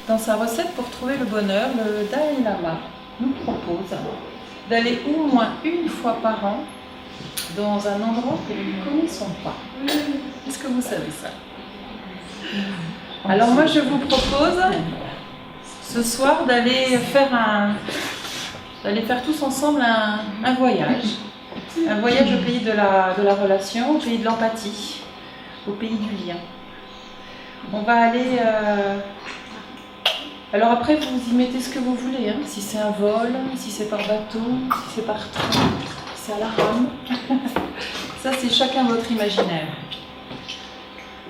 Dans sa recette pour trouver le bonheur, le Dalai Lama nous propose d'aller au moins une fois par an dans un endroit que nous ne connaissons pas. Est-ce que vous savez ça? Alors moi je vous propose ce soir d'aller faire tous ensemble un voyage. Un voyage au pays de la relation, au pays de l'empathie, au pays du lien. On va aller... Alors après, vous y mettez ce que vous voulez, hein. Si c'est un vol, si c'est par bateau, si c'est par train, si c'est à la rame. Ça, c'est chacun votre imaginaire.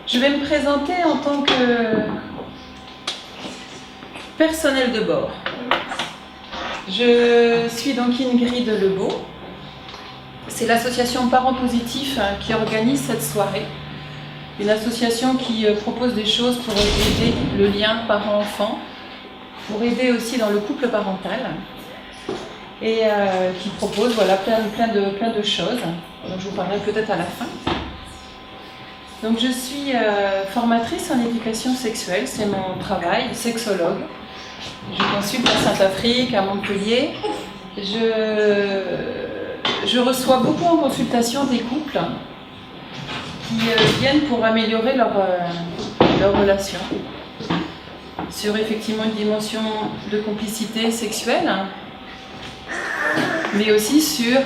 Je vais me présenter en tant que personnel de bord. Je suis donc Ingrid Lebeau. C'est l'association Parents Positifs qui organise cette soirée. Une association qui propose des choses pour aider le lien parent-enfant, pour aider aussi dans le couple parental, et qui propose voilà, plein de choses, dont je vous parlerai peut-être à la fin. Donc je suis formatrice en éducation sexuelle, c'est mon travail, sexologue. Je consulte à Saint-Afrique, à Montpellier. Je reçois beaucoup en consultation des couples qui viennent pour améliorer leur relation sur effectivement une dimension de complicité sexuelle, mais aussi sur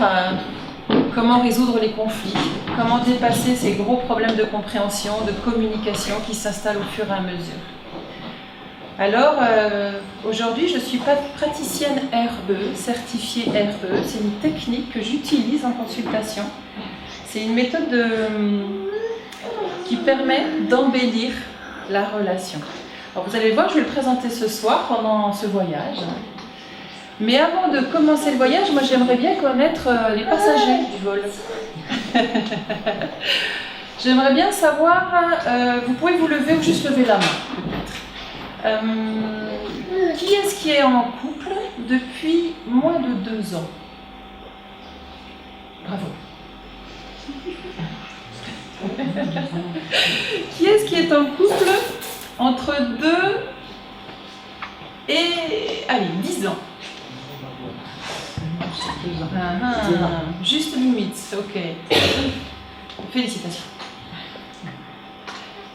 comment résoudre les conflits, comment dépasser ces gros problèmes de compréhension, de communication qui s'installent au fur et à mesure. Alors, aujourd'hui, je suis praticienne RE, certifiée RE. C'est une technique que j'utilise en consultation. C'est une méthode qui permet d'embellir la relation. Alors, vous allez voir, je vais le présenter ce soir pendant ce voyage. Mais avant de commencer le voyage, moi, j'aimerais bien connaître les passagers du vol. J'aimerais bien savoir, vous pouvez vous lever ou juste lever la main, peut-être. Qui est-ce qui est en couple depuis moins de 2 ans? Bravo. Qui est-ce qui est en couple entre 2 et, allez, 10 ans? Juste limite, ok. Félicitations.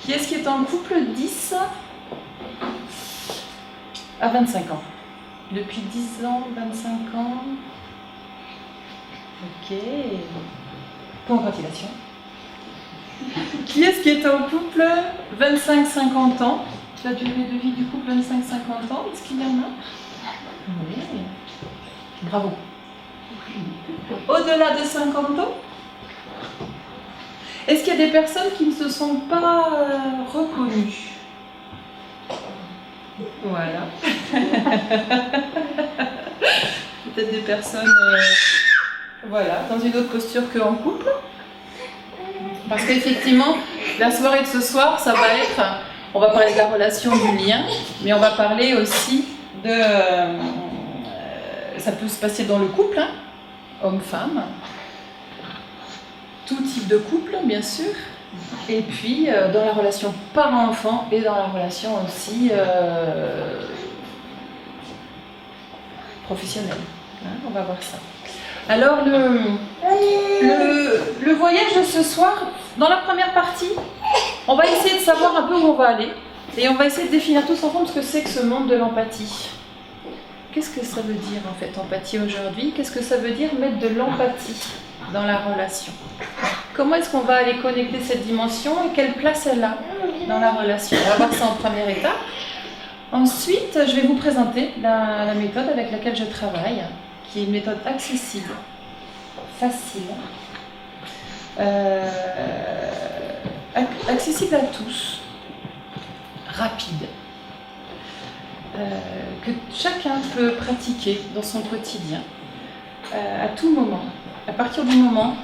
Qui est-ce qui est en couple 10 à 25 ans? Depuis 10 ans, 25 ans. Ok. Congratulations. Qui est-ce qui est en couple 25-50 ans? La durée de vie du couple 25-50 ans, est-ce qu'il y en a? Oui. Bravo. Au-delà de 50 ans? Est-ce qu'il y a des personnes qui ne se sont pas reconnues? Voilà. Peut-être des personnes voilà, dans une autre posture qu'en couple. Parce qu'effectivement, la soirée de ce soir, ça va être... On va parler de la relation, du lien, mais on va parler aussi de... ça peut se passer dans le couple, hein, homme-femme. Tout type de couple, bien sûr. Et puis, dans la relation parent-enfant et dans la relation aussi professionnelle. Hein, on va voir ça. Alors, le voyage de ce soir, dans la première partie, on va essayer de savoir un peu où on va aller. Et on va essayer de définir tous ensemble ce que c'est que ce monde de l'empathie. Qu'est-ce que ça veut dire, en fait, empathie aujourd'hui? Qu'est-ce que ça veut dire mettre de l'empathie dans la relation? Comment est-ce qu'on va aller connecter cette dimension et quelle place elle a dans la relation? On va voir ça en première étape. Ensuite, je vais vous présenter la méthode avec laquelle je travaille, qui est une méthode accessible, facile, accessible à tous, rapide, que chacun peut pratiquer dans son quotidien, à tout moment, à partir du moment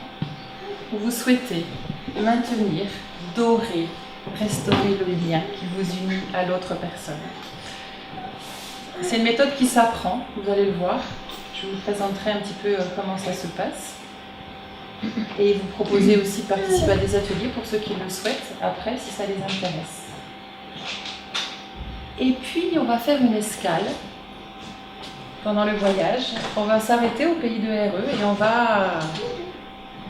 où vous souhaitez maintenir, dorer, restaurer le lien qui vous unit à l'autre personne. C'est une méthode qui s'apprend, vous allez le voir. Je vous présenterai un petit peu comment ça se passe. Et vous proposez aussi de participer à des ateliers pour ceux qui le souhaitent, après, si ça les intéresse. Et puis, on va faire une escale pendant le voyage. On va s'arrêter au pays de RE et on va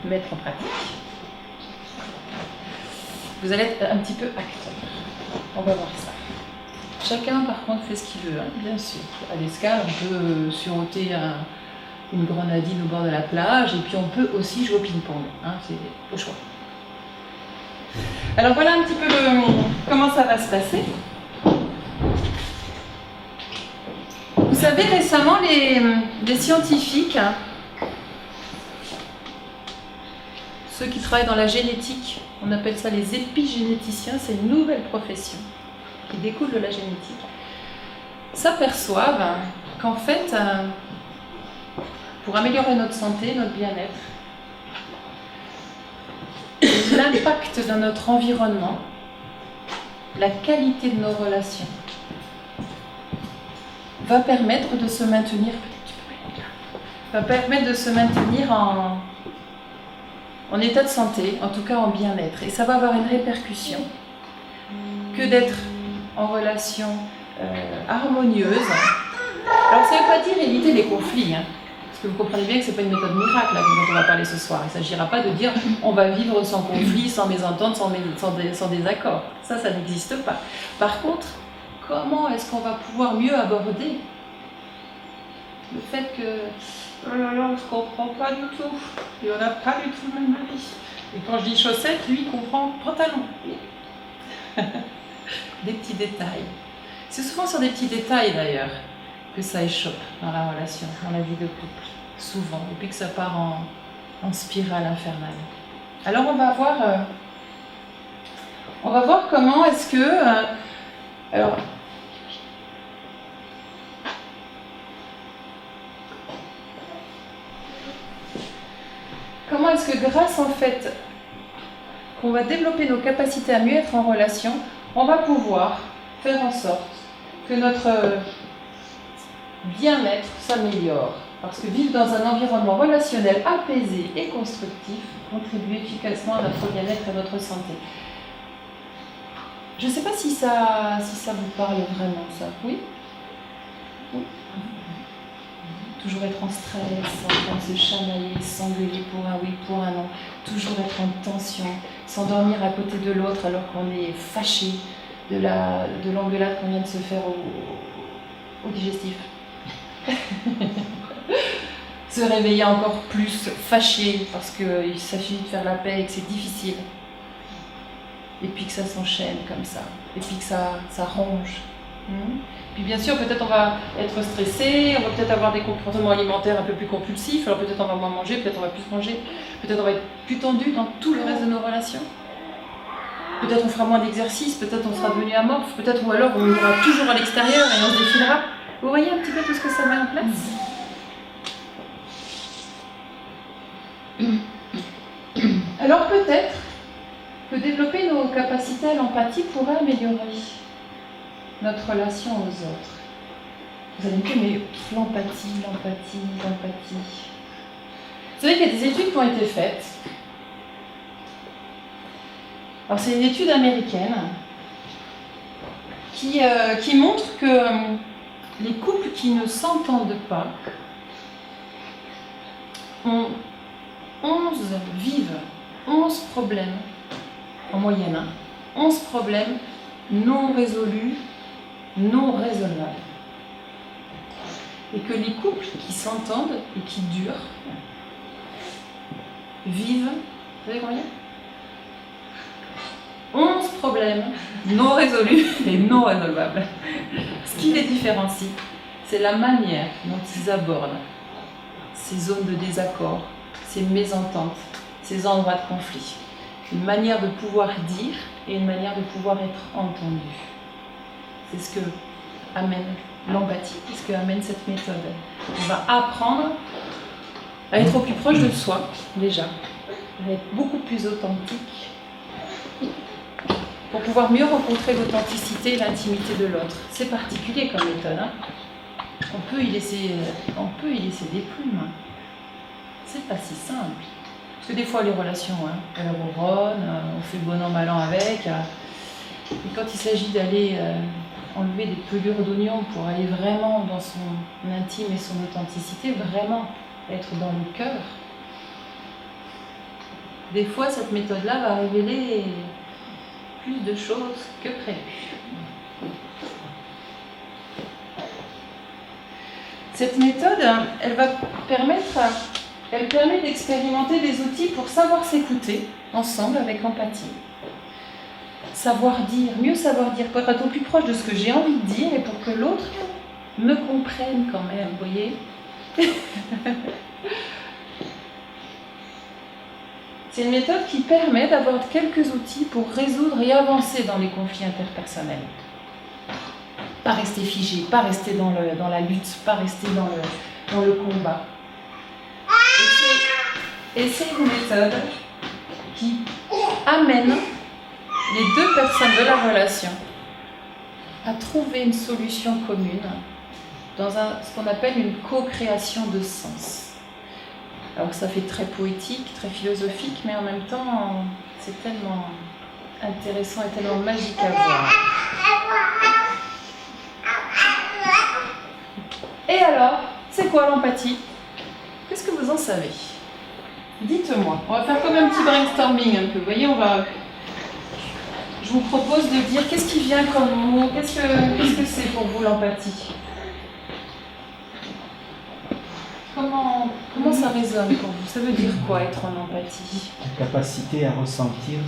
mettre en pratique. Vous allez être un petit peu acteur. On va voir ça. Chacun, par contre, fait ce qu'il veut, hein, bien sûr. À l'escale, on peut suroter une grenadine au bord de la plage et puis on peut aussi jouer au ping-pong. Hein, c'est au choix. Alors voilà un petit peu comment ça va se passer. Vous savez, récemment, les scientifiques, ceux qui travaillent dans la génétique, on appelle ça les épigénéticiens, c'est une nouvelle profession qui découle de la génétique, s'aperçoivent qu'en fait, pour améliorer notre santé, notre bien-être, l'impact de notre environnement, la qualité de nos relations, va permettre de se maintenir, en état de santé, en tout cas en bien-être. Et ça va avoir une répercussion que d'être en relation harmonieuse. Alors ça ne veut pas dire éviter les conflits, hein, parce que vous comprenez bien que ce n'est pas une méthode miracle là, dont on va parler ce soir. Il ne s'agira pas de dire on va vivre sans conflit, sans mésentente, sans désaccord. Ça n'existe pas. Par contre, comment est-ce qu'on va pouvoir mieux aborder le fait que oh là là, on ne se comprend pas du tout, et on n'a pas du tout le même avis. Et quand je dis chaussettes, lui, il comprend pantalon. Des petits détails. C'est souvent sur des petits détails d'ailleurs que ça échoppe dans la relation, dans la vie de couple. Souvent, et puis que ça part en spirale infernale. Alors on va voir comment est-ce que... alors, comment est-ce que grâce en fait qu'on va développer nos capacités à mieux être en relation, on va pouvoir faire en sorte que notre bien-être s'améliore. Parce que vivre dans un environnement relationnel apaisé et constructif contribue efficacement à notre bien-être et à notre santé. Je ne sais pas si ça vous parle vraiment, ça. Oui? Oui. Toujours être en stress, en train de se chamailler, s'engueuler pour un oui, pour un non. Toujours être en tension, s'endormir à côté de l'autre alors qu'on est fâché de l'engueulade qu'on vient de se faire au digestif. Se réveiller encore plus fâché parce qu'il s'agit de faire la paix et que c'est difficile. Et puis que ça s'enchaîne comme ça. Et puis que ça ronge. Puis bien sûr, peut-être on va être stressé, on va peut-être avoir des comportements alimentaires un peu plus compulsifs, alors peut-être on va moins manger, peut-être on va plus manger, peut-être on va être plus tendu dans tout le reste de nos relations. Peut-être on fera moins d'exercices, peut-être on sera devenu amorphe, peut-être ou alors on ira toujours à l'extérieur et on se défilera. Vous voyez un petit peu tout ce que ça met en place ? Alors peut-être que développer nos capacités à l'empathie pourrait améliorer notre relation aux autres. Vous allez me dire, mais l'empathie. Vous savez qu'il y a des études qui ont été faites. Alors c'est une étude américaine qui montre que les couples qui ne s'entendent pas vivent 11 problèmes, en moyenne, 11 problèmes non résolus, non raisonnables. Et que les couples qui s'entendent et qui durent vivent, vous savez combien ? 11 problèmes non résolus et non résolvables. Ce qui les différencie, c'est la manière dont ils abordent ces zones de désaccord, ces mésententes, ces endroits de conflit. Une manière de pouvoir dire et une manière de pouvoir être entendu. C'est ce que amène l'empathie, c'est ce que amène cette méthode. On va apprendre à être au plus proche de soi, déjà, à être beaucoup plus authentique, pour pouvoir mieux rencontrer l'authenticité et l'intimité de l'autre. C'est particulier comme méthode, hein. On peut y laisser des plumes. C'est pas si simple. Parce que des fois, les relations, elles ronronnent, on fait bon an, mal an avec. Et quand il s'agit d'aller enlever des pelures d'oignon pour aller vraiment dans son intime et son authenticité, vraiment être dans le cœur. Des fois, cette méthode-là va révéler plus de choses que prévu. Cette méthode, elle permet d'expérimenter des outils pour savoir s'écouter ensemble avec empathie. Mieux savoir dire, pour être au plus proche de ce que j'ai envie de dire et pour que l'autre me comprenne quand même, vous voyez. C'est une méthode qui permet d'avoir quelques outils pour résoudre et avancer dans les conflits interpersonnels. Pas rester figé, pas rester dans la lutte, pas rester dans le combat. Et c'est une méthode qui amène les deux personnes de la relation à trouver une solution commune dans ce qu'on appelle une co-création de sens. Alors ça fait très poétique, très philosophique, mais en même temps, c'est tellement intéressant et tellement magique à voir. Et alors, c'est quoi l'empathie? Qu'est-ce que vous en savez? Dites-moi. On va faire comme un petit brainstorming un peu. Vous voyez, je vous propose de dire qu'est-ce qui vient comme mot, qu'est-ce que c'est pour vous l'empathie? Comment ça résonne pour vous? Ça veut dire quoi être en empathie? La capacité à ressentir,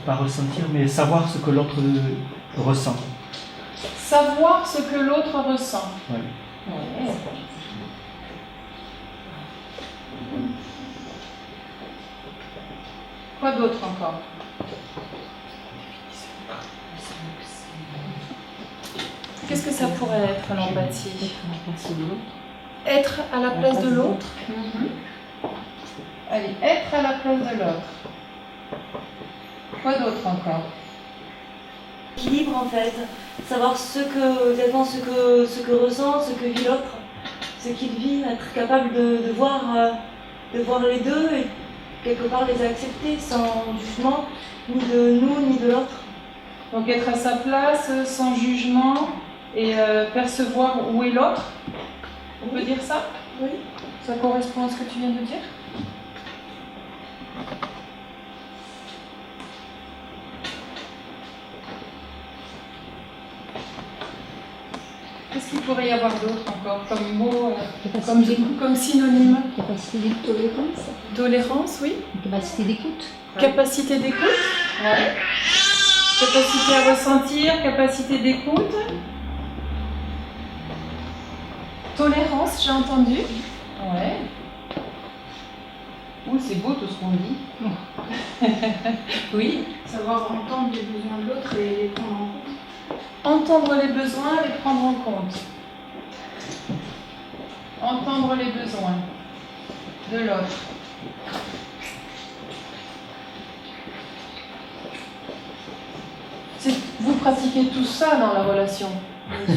pas ressentir, mais savoir ce que l'autre ressent. Savoir ce que l'autre ressent. Oui. Ouais. Quoi d'autre encore? Qu'est-ce que ça pourrait être l'empathie? Être à la place de l'autre. Allez, être à la place de l'autre. Quoi d'autre encore? Équilibre en fait, savoir exactement ce que ressent, ce que vit l'autre, ce qu'il vit, être capable de voir les deux et quelque part les accepter sans jugement ni de nous ni de l'autre. Donc être à sa place sans jugement et percevoir où est l'autre. On peut dire ça? Oui. Ça correspond à ce que tu viens de dire? Qu'est-ce qu'il pourrait y avoir d'autre encore comme mot, comme synonyme? Capacité de tolérance. Tolérance, oui. Capacité d'écoute. Capacité d'écoute. Ouais. Capacité à ressentir, capacité d'écoute. Tolérance, j'ai entendu. Ouais. Ouh, c'est beau tout ce qu'on dit. Oui. Savoir entendre les besoins de l'autre et les prendre en compte. Entendre les besoins et les prendre en compte. Entendre les besoins de l'autre. Vous pratiquez tout ça dans la relation. Oui.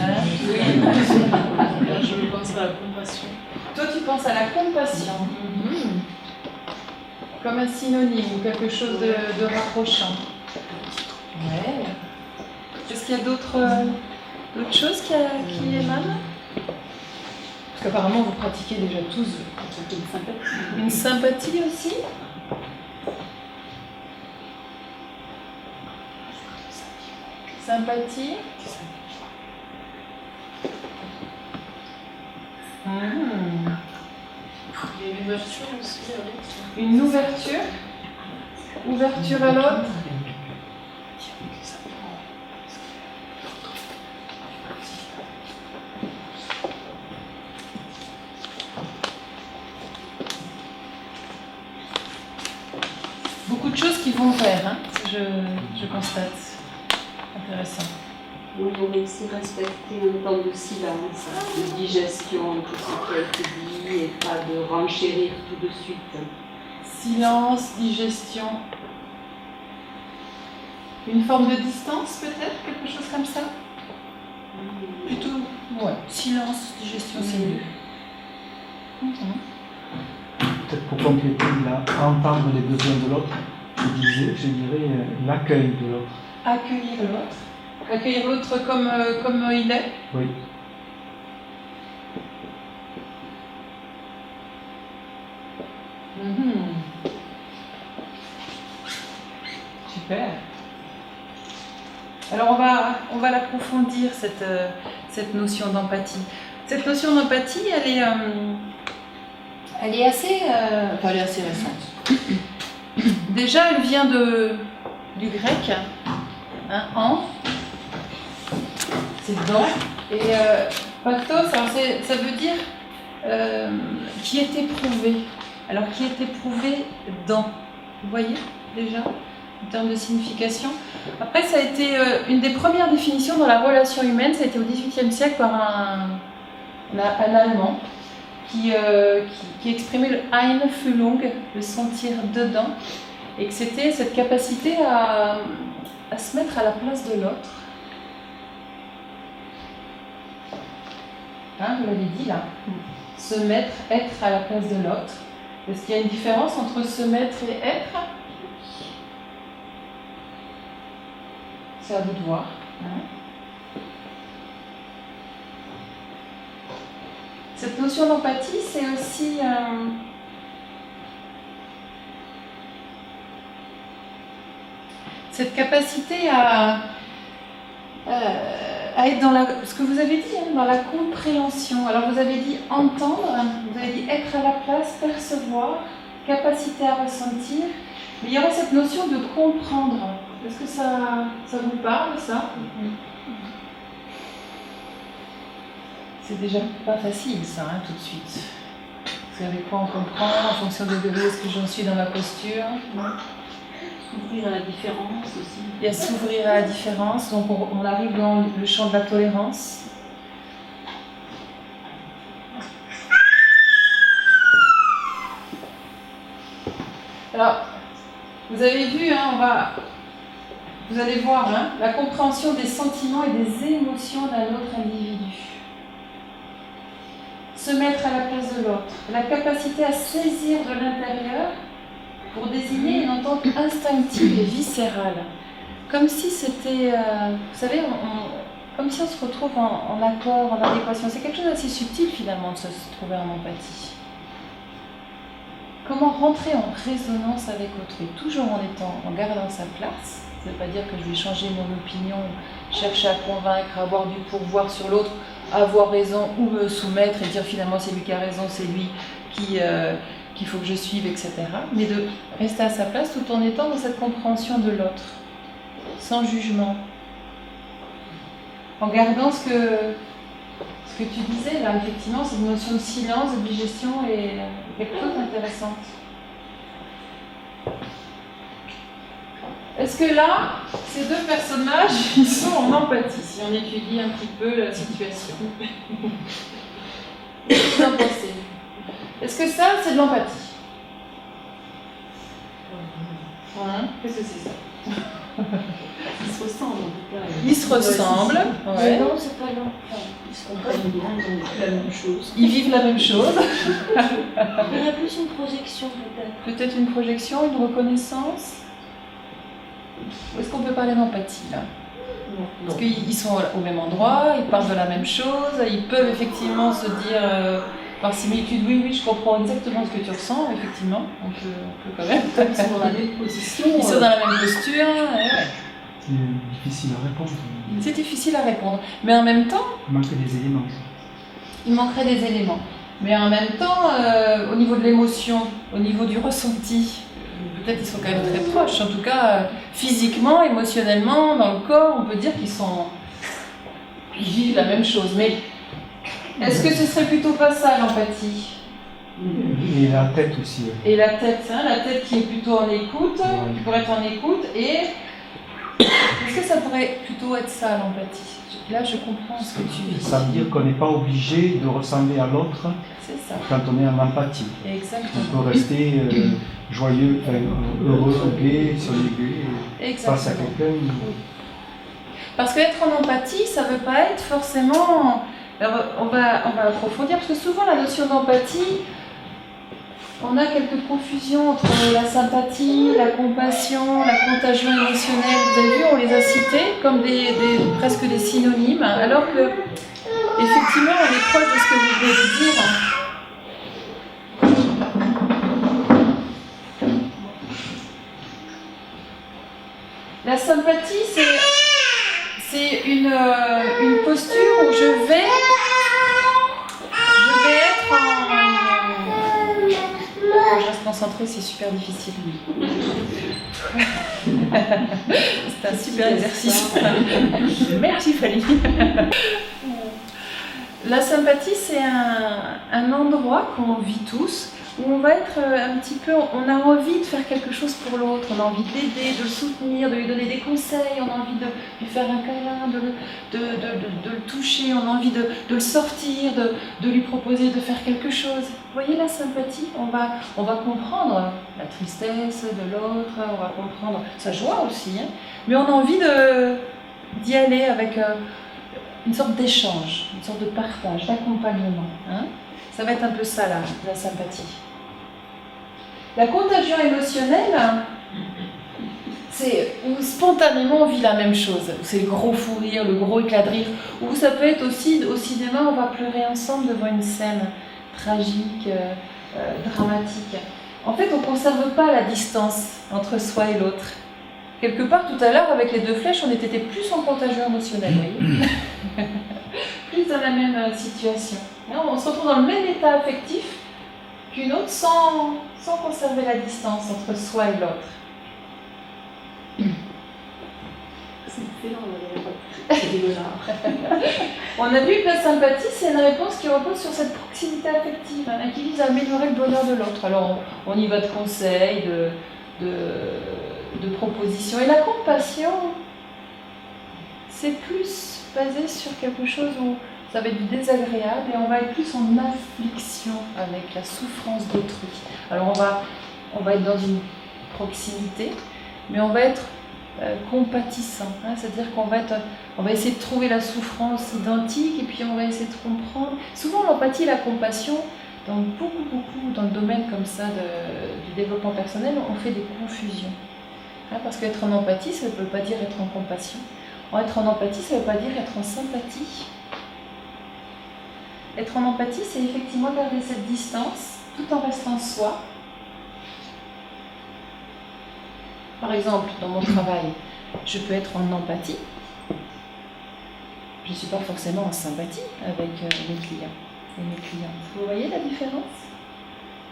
Je pense à la compassion. Toi, tu penses à la compassion. Comme un synonyme ou quelque chose de rapprochant. Ouais. Est-ce qu'il y a d'autres choses qui émanent? Parce qu'apparemment, vous pratiquez déjà tous une sympathie aussi. Sympathie. Il y a une ouverture aussi avec. Une ouverture. Ouverture à l'autre. Beaucoup de choses qui vont vers, hein, je constate. Intéressant. On pourrait aussi respecter un temps de silence, de digestion de tout ce qui a été dit et pas de renchérir tout de suite. Silence, digestion. Une forme de distance peut-être, quelque chose comme ça? Plutôt, ouais, silence, digestion, c'est mieux. Peut-être pour compléter, là, entendre les besoins de l'autre, je dirais l'accueil de l'autre. Accueillir l'autre. Accueillir l'autre comme il est. Oui. Super. Alors on va l'approfondir cette notion d'empathie. Cette notion d'empathie, elle est assez récente. Déjà, elle vient du grec, hein, en, c'est dans, et pathos, alors ça veut dire qui est éprouvé. Alors qui est éprouvé dans, vous voyez déjà, en termes de signification. Après, ça a été une des premières définitions dans la relation humaine, ça a été au XVIIIe siècle par un Allemand qui exprimait le Einfühlung, le sentir dedans, et que c'était cette capacité à se mettre à la place de l'autre. Hein, vous l'avez dit là, se mettre, être à la place de l'autre. Est-ce qu'il y a une différence entre se mettre et être? C'est à vous de voir. Hein. Cette notion d'empathie, c'est aussi cette capacité à être dans ce que vous avez dit, hein, dans la compréhension. Alors vous avez dit entendre, vous avez dit être à la place, percevoir, capacité à ressentir, mais il y aurait cette notion de comprendre. Est-ce que ça vous parle, ça? C'est déjà pas facile, ça, hein, tout de suite. Vous savez quoi on comprend en fonction de où est-ce que j'en suis dans ma posture. S'ouvrir à la différence aussi. Il y a s'ouvrir à la différence, donc on arrive dans le champ de la tolérance. Alors, vous avez vu, hein, vous allez voir, hein, la compréhension des sentiments et des émotions d'un autre individu. Se mettre à la place de l'autre, la capacité à saisir de l'intérieur pour désigner une entente instinctive et viscérale. Comme si c'était, vous savez, comme si on se retrouve en accord, en adéquation. C'est quelque chose d'assez subtil finalement de se trouver en empathie. Comment rentrer en résonance avec autrui, toujours en gardant sa place. Ça ne veut pas dire que je vais changer mon opinion, chercher à convaincre, avoir du pourvoir sur l'autre, avoir raison ou me soumettre et dire finalement c'est lui qui a raison, c'est lui qu'il faut que je suive, etc. Mais de rester à sa place tout en étant dans cette compréhension de l'autre, sans jugement. En gardant ce que tu disais là, effectivement, cette notion de silence, de digestion est quelque chose d'intéressant. Est-ce que là, ces deux personnages, ils sont en empathie, si on étudie un petit peu la situation? Qu'est-ce que vous en pensez? Est-ce que ça, c'est de l'empathie? Hein? Qu'est-ce que c'est ça? Ils se ressemblent en tout cas. Ils se ressemblent. Ouais. Non, c'est pas l'empathie. Ils se comprennent bien, donc la même chose. Ils vivent la même chose. Il y a plus une projection peut-être. Peut-être une projection, une reconnaissance. Est-ce qu'on peut parler d'empathie là? Non. Parce qu'ils sont au même endroit, ils parlent de la même chose, ils peuvent effectivement se dire par similitude, oui, je comprends exactement ce que tu ressens, effectivement, on peut quand même. Ils sont dans la même position. Ils sont dans la même posture. Ouais. C'est difficile à répondre. C'est difficile à répondre, mais en même temps, Il manque des éléments. il manquerait des éléments. Mais en même temps, au niveau de l'émotion, au niveau du ressenti, peut-être qu'ils sont quand même très proches. En tout cas, physiquement, émotionnellement, dans le corps, on peut dire qu'ils vivent la même chose. Mais est-ce que ce serait plutôt pas ça, l'empathie? Et la tête aussi. Et la tête, hein, la tête qui est plutôt en écoute, Ouais. qui pourrait être en écoute, et est-ce que ça pourrait plutôt être ça, l'empathie? Là, je comprends ce que tu vis. Ça veut dire qu'on n'est pas obligé de ressembler à l'autre C'est ça, quand on est en empathie. On exactement. peut rester joyeux, heureux, gai, soleillé face à Exactement. quelqu'un. Parce qu'être en empathie, ça ne veut pas être forcément... Alors, on va approfondir, parce que souvent la notion d'empathie, On a quelques confusions entre la sympathie, la compassion, la contagion émotionnelle. Vous avez vu, on les a cités comme presque des synonymes, alors que, effectivement, on est proche de ce que vous venez de dire. La sympathie, c'est une posture où je vais être en... Quand je reste concentrée, c'est super difficile. C'est un super exercice. Merci Fanny. La sympathie, c'est un endroit qu'on vit tous, où on va être un petit peu, on a envie de faire quelque chose pour l'autre, on a envie de l'aider, de le soutenir, de lui donner des conseils, on a envie de lui faire un câlin, de le toucher, on a envie de le sortir, de lui proposer de faire quelque chose. Vous voyez la sympathie, on va comprendre la tristesse de l'autre, on va comprendre sa joie aussi, hein, mais on a envie d'y aller avec une sorte d'échange, une sorte de partage, d'accompagnement. Hein. Ça va être un peu ça la sympathie. La contagion émotionnelle, c'est où spontanément on vit la même chose. C'est le gros fou rire, le gros éclat de rire. Ou ça peut être aussi au cinéma, on va pleurer ensemble devant une scène tragique, dramatique. En fait, on ne conserve pas la distance entre soi et l'autre. Quelque part, tout à l'heure, avec les deux flèches, on était plus en contagion émotionnelle, vous voyez. Plus dans la même situation. On se retrouve dans le même état affectif qu'une autre sans conserver la distance entre soi et l'autre. C'est excellent, on a vu que la sympathie, c'est une réponse qui repose sur cette proximité affective, hein, qui vise à améliorer le bonheur de l'autre. Alors, on y va de conseils, de propositions. Et la compassion, c'est plus basé sur quelque chose où ça va être du désagréable et on va être plus en affliction avec la souffrance d'autrui. Alors on va être dans une proximité, mais on va être compatissant, hein, c'est-à-dire qu'on va essayer de trouver la souffrance identique et puis on va essayer de comprendre. Souvent l'empathie et la compassion, dans beaucoup dans le domaine comme ça du développement personnel, on fait des confusions. Hein, parce qu'être en empathie, ça ne veut pas dire être en compassion. Être en empathie, ça ne veut pas dire être en sympathie. Être en empathie, c'est effectivement garder cette distance tout en restant soi. Par exemple, dans mon travail, je peux être en empathie. Je ne suis pas forcément en sympathie avec mes clients et mes clientes. Vous voyez la différence ?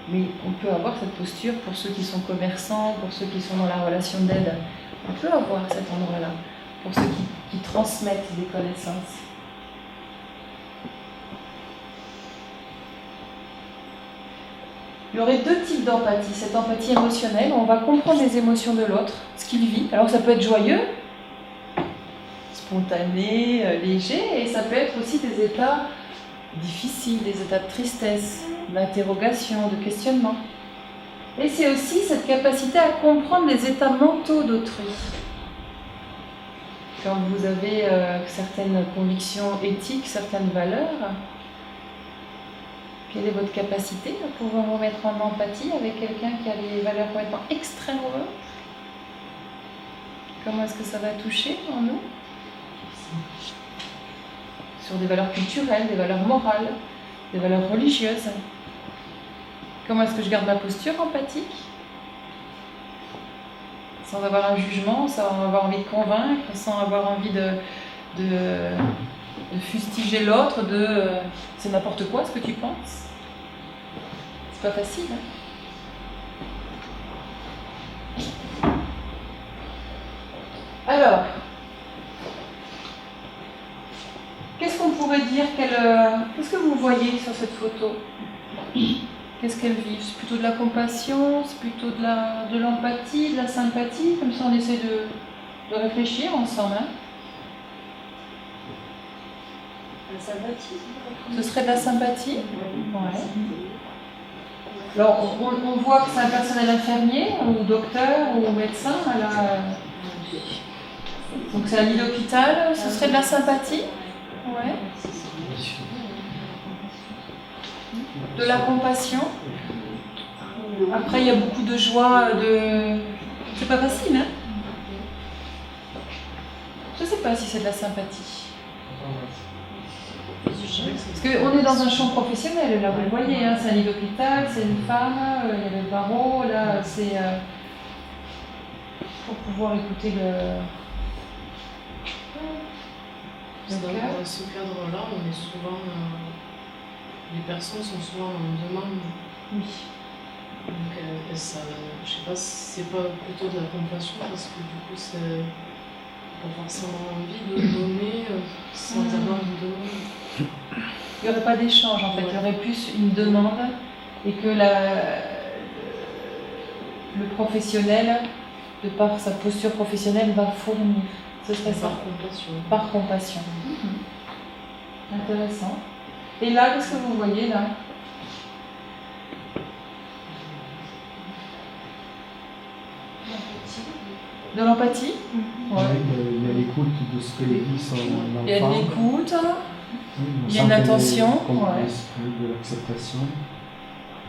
Mais on peut avoir cette posture pour ceux qui sont commerçants, pour ceux qui sont dans la relation d'aide. On peut avoir cet endroit-là, pour ceux qui transmettent des connaissances. Il y aurait deux types d'empathie. Cette empathie émotionnelle, on va comprendre les émotions de l'autre, ce qu'il vit. Alors ça peut être joyeux, spontané, léger, et ça peut être aussi des états difficiles, des états de tristesse, d'interrogation, de questionnement. Et c'est aussi cette capacité à comprendre les états mentaux d'autrui. Quand vous avez certaines convictions éthiques, certaines valeurs, quelle est votre capacité à pouvoir vous mettre en empathie avec quelqu'un qui a des valeurs complètement extrêmes aux vôtres ? Comment est-ce que ça va toucher en nous ? Sur des valeurs culturelles, des valeurs morales, des valeurs religieuses. Comment est-ce que je garde ma posture empathique ? Sans avoir un jugement, sans avoir envie de convaincre, sans avoir envie de fustiger l'autre, c'est n'importe quoi ce que tu penses. C'est pas facile, hein ? Alors, qu'est-ce qu'on pourrait dire qu'est-ce que vous voyez sur cette photo ? Qu'est-ce qu'elle vit ? C'est plutôt de la compassion, c'est plutôt de l'empathie, de la sympathie, comme ça on essaie de réfléchir ensemble. Hein ? La sympathie. Ce serait de la sympathie ? Ouais. Alors on voit que c'est un personnel infirmier, ou docteur, ou médecin. Donc c'est un lit d'hôpital, ce serait de la sympathie ? Ouais. De la compassion ? Après, il y a beaucoup de joie, c'est pas facile, hein? Je sais pas si c'est de la sympathie. Parce qu'on est dans un champ professionnel, là, vous le voyez, hein, c'est un lit d'hôpital, c'est une femme, il y a le barreau, là, c'est pour pouvoir écouter le cœur. Dans ce cadre-là, on est souvent, les personnes sont souvent en demande. Oui. Donc, ça, je sais pas si c'est pas plutôt de la compassion, parce que du coup, c'est pas forcément envie de donner sans avoir une demande. Il n'y aurait pas d'échange en fait, il y aurait plus une demande et que le professionnel, de par sa posture professionnelle, va fournir. Ce serait ça. Par compassion. Par compassion. Intéressant. Et là, qu'est-ce que vous voyez là? De l'empathie. Ouais, il y a l'écoute de ce que dit son enfant. Il y a de l'écoute. Il y a une sent attention. de l'acceptation.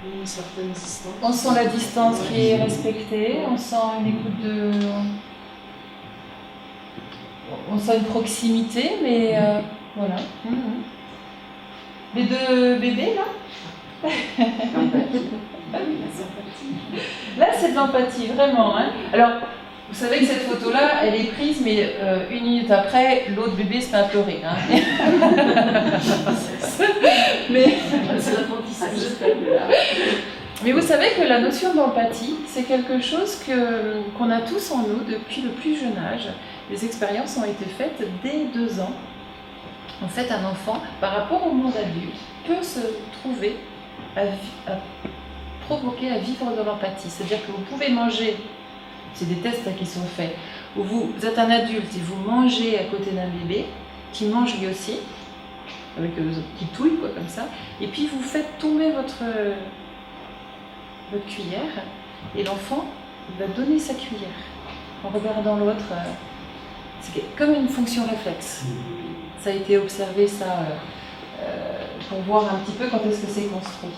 Une certaine distance. On sent la distance qui est respectée, on sent une écoute de... On sent une proximité, mais voilà. Les deux bébés, là? Là, c'est de l'empathie, vraiment. Hein. Alors, vous savez que cette photo-là, elle est prise, mais 1 minute après, l'autre bébé se met à pleurer. Hein. Mais C'est l'apprentissage. Mais vous savez que la notion d'empathie, c'est quelque chose qu'on a tous en nous depuis le plus jeune âge. Les expériences ont été faites dès 2 ans. En fait, un enfant, par rapport au monde adulte, peut se trouver à provoquer à vivre de l'empathie. C'est-à-dire que vous pouvez manger, c'est des tests qui sont faits, où vous êtes un adulte et vous mangez à côté d'un bébé, qui mange lui aussi, avec qui touille, quoi, comme ça, et puis vous faites tomber votre cuillère, et l'enfant va donner sa cuillère en regardant l'autre. C'est comme une fonction réflexe. Ça a été observé, ça, pour voir un petit peu quand est-ce que c'est construit.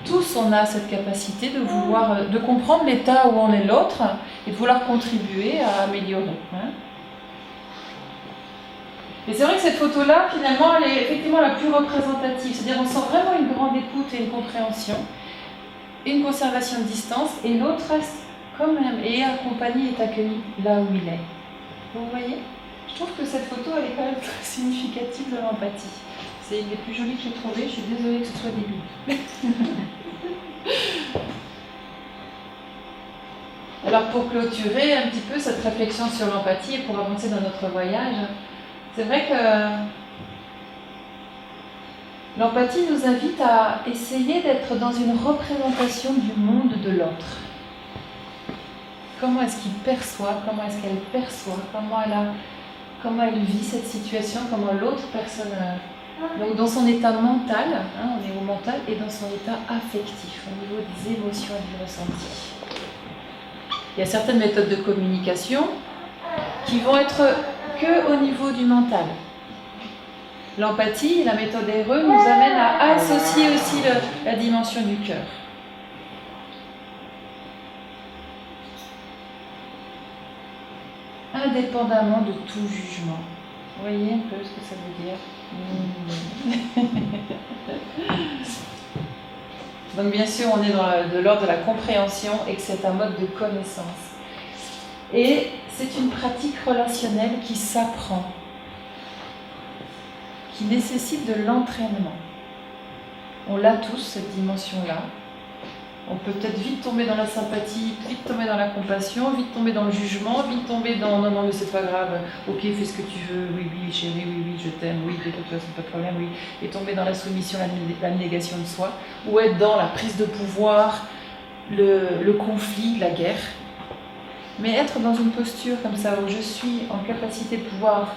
Tous, on a cette capacité de vouloir, de comprendre l'état où en est l'autre et de vouloir contribuer à améliorer. Hein. Et c'est vrai que cette photo-là, finalement, elle est effectivement la plus représentative. C'est-à-dire on sent vraiment une grande écoute et une compréhension, une conservation de distance, et l'autre reste quand même, et accompagné, est accueilli là où il est. Vous voyez? Je trouve que cette photo, elle est quand même très significative de l'empathie. C'est une des plus jolies que j'ai trouvées, je suis désolée que ce soit débile. Alors pour clôturer un petit peu cette réflexion sur l'empathie et pour avancer dans notre voyage, c'est vrai que l'empathie nous invite à essayer d'être dans une représentation du monde de l'autre. Comment est-ce qu'il perçoit, comment est-ce qu'elle perçoit, comment elle vit cette situation, comment l'autre personne... Donc dans son état mental, hein, on est au mental, et dans son état affectif, au niveau des émotions et du ressenti. Il y a certaines méthodes de communication qui vont être que au niveau du mental. L'empathie, la méthode RE, nous amène à associer aussi la dimension du cœur. Indépendamment de tout jugement. Vous voyez un peu ce que ça veut dire? Donc bien sûr, on est de l'ordre de la compréhension et que c'est un mode de connaissance. Et c'est une pratique relationnelle qui s'apprend, qui nécessite de l'entraînement. On l'a tous, cette dimension-là. On peut peut-être vite tomber dans la sympathie, vite tomber dans la compassion, vite tomber dans le jugement, vite tomber dans non, mais c'est pas grave, ok, fais ce que tu veux, oui, chérie, oui, je t'aime, oui, de toute façon, pas de problème, oui. Et tomber dans la soumission, la négation de soi, ou être dans la prise de pouvoir, le conflit, la guerre. Mais être dans une posture comme ça, où je suis en capacité de pouvoir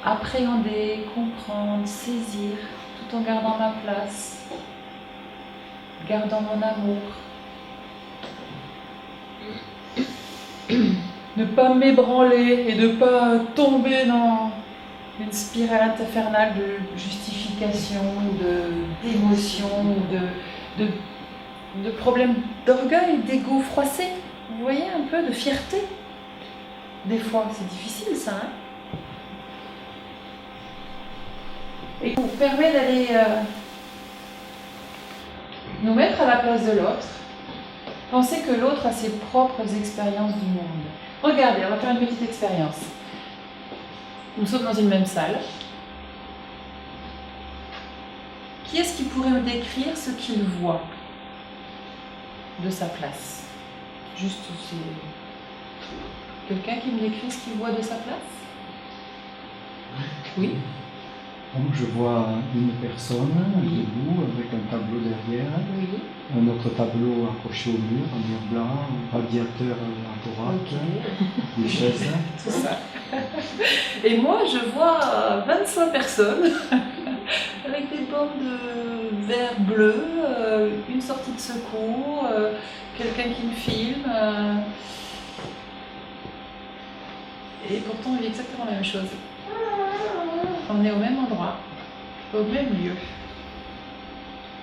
appréhender, comprendre, saisir, tout en gardant ma place, gardant mon amour. Ne pas m'ébranler et ne pas tomber dans une spirale infernale de justification, d'émotion, de de problèmes d'orgueil, d'ego froissé. Vous voyez un peu de fierté. Des fois, c'est difficile ça. Hein, et qui nous permet d'aller nous mettre à la place de l'autre. Penser que l'autre a ses propres expériences du monde. Regardez, on va faire une petite expérience. Nous sommes dans une même salle. Qui est-ce qui pourrait me décrire ce qu'il voit de sa place? Juste, c'est quelqu'un qui me décrit ce qu'il voit de sa place? Oui. Donc, je vois une personne debout avec un tableau derrière, Oui. un autre tableau accroché au mur, un mur blanc, un radiateur à droite, des chaises. Tout ça. Et moi, je vois 25 personnes avec des bandes de verre bleu, une sortie de secours, quelqu'un qui me filme. Et pourtant, on vit exactement la même chose. On est au même endroit, au même lieu.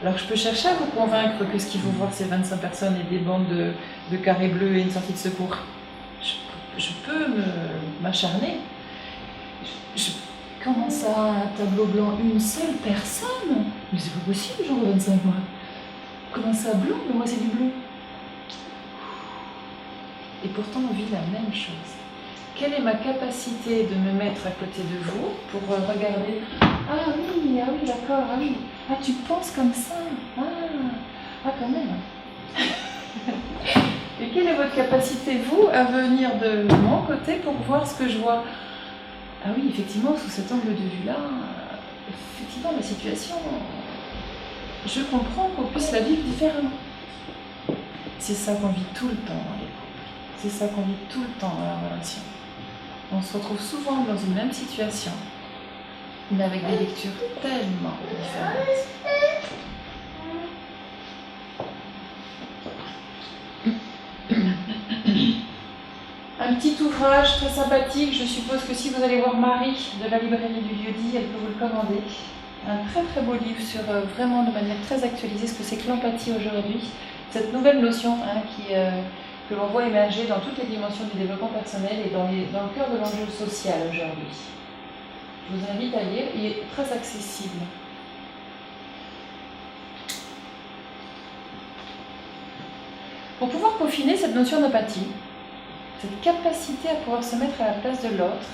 Alors je peux chercher à vous convaincre que ce qu'il faut voir, c'est 25 personnes et des bandes de carrés bleus et une sortie de secours. Je peux m'acharner. Comment ça, un tableau blanc, une seule personne? Mais c'est pas possible, j'en vois 25 moi. Comment ça, blanc? Mais moi c'est du bleu. Et pourtant on vit la même chose. Quelle est ma capacité de me mettre à côté de vous pour regarder? Ah oui, d'accord, ah oui. Ah, tu penses comme ça? Ah quand même. Et quelle est votre capacité, vous, à venir de mon côté pour voir ce que je vois? Ah oui, effectivement, sous cet angle de vue-là, effectivement, la situation, je comprends qu'on puisse la vivre différemment. C'est ça qu'on vit tout le temps dans les couples. C'est ça qu'on vit tout le temps dans la relation. On se retrouve souvent dans une même situation, mais avec des lectures tellement différentes. Un petit ouvrage très sympathique, je suppose que si vous allez voir Marie de la librairie du Lieu-dit, elle peut vous le commander. Un très très beau livre sur vraiment de manière très actualisée ce que c'est que l'empathie aujourd'hui. Cette nouvelle notion que l'on voit émerger dans toutes les dimensions du développement personnel et dans le cœur de l'enjeu social aujourd'hui. Je vous invite à lire, il est très accessible. Pour pouvoir peaufiner cette notion d'empathie, cette capacité à pouvoir se mettre à la place de l'autre,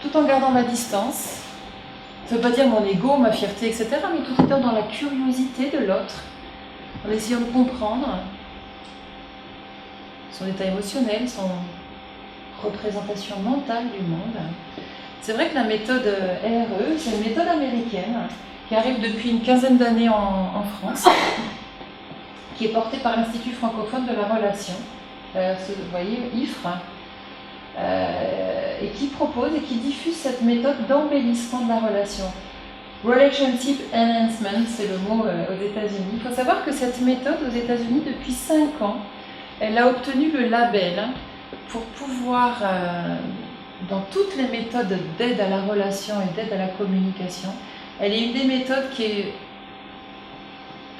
tout en gardant ma distance, ça ne veut pas dire mon ego, ma fierté, etc., mais tout étant dans la curiosité de l'autre, en essayant de comprendre son état émotionnel, son représentation mentale du monde. C'est vrai que la méthode RE, c'est une méthode américaine qui arrive depuis une quinzaine d'années en France, qui est portée par l'Institut francophone de la relation, vous voyez, IFRE, et qui propose et qui diffuse cette méthode d'embellissement de la relation. Relationship Enhancement, c'est le mot aux États-Unis. Il faut savoir que cette méthode aux États-Unis, depuis 5 ans, elle a obtenu le label pour pouvoir, dans toutes les méthodes d'aide à la relation et d'aide à la communication, elle est une des méthodes qui est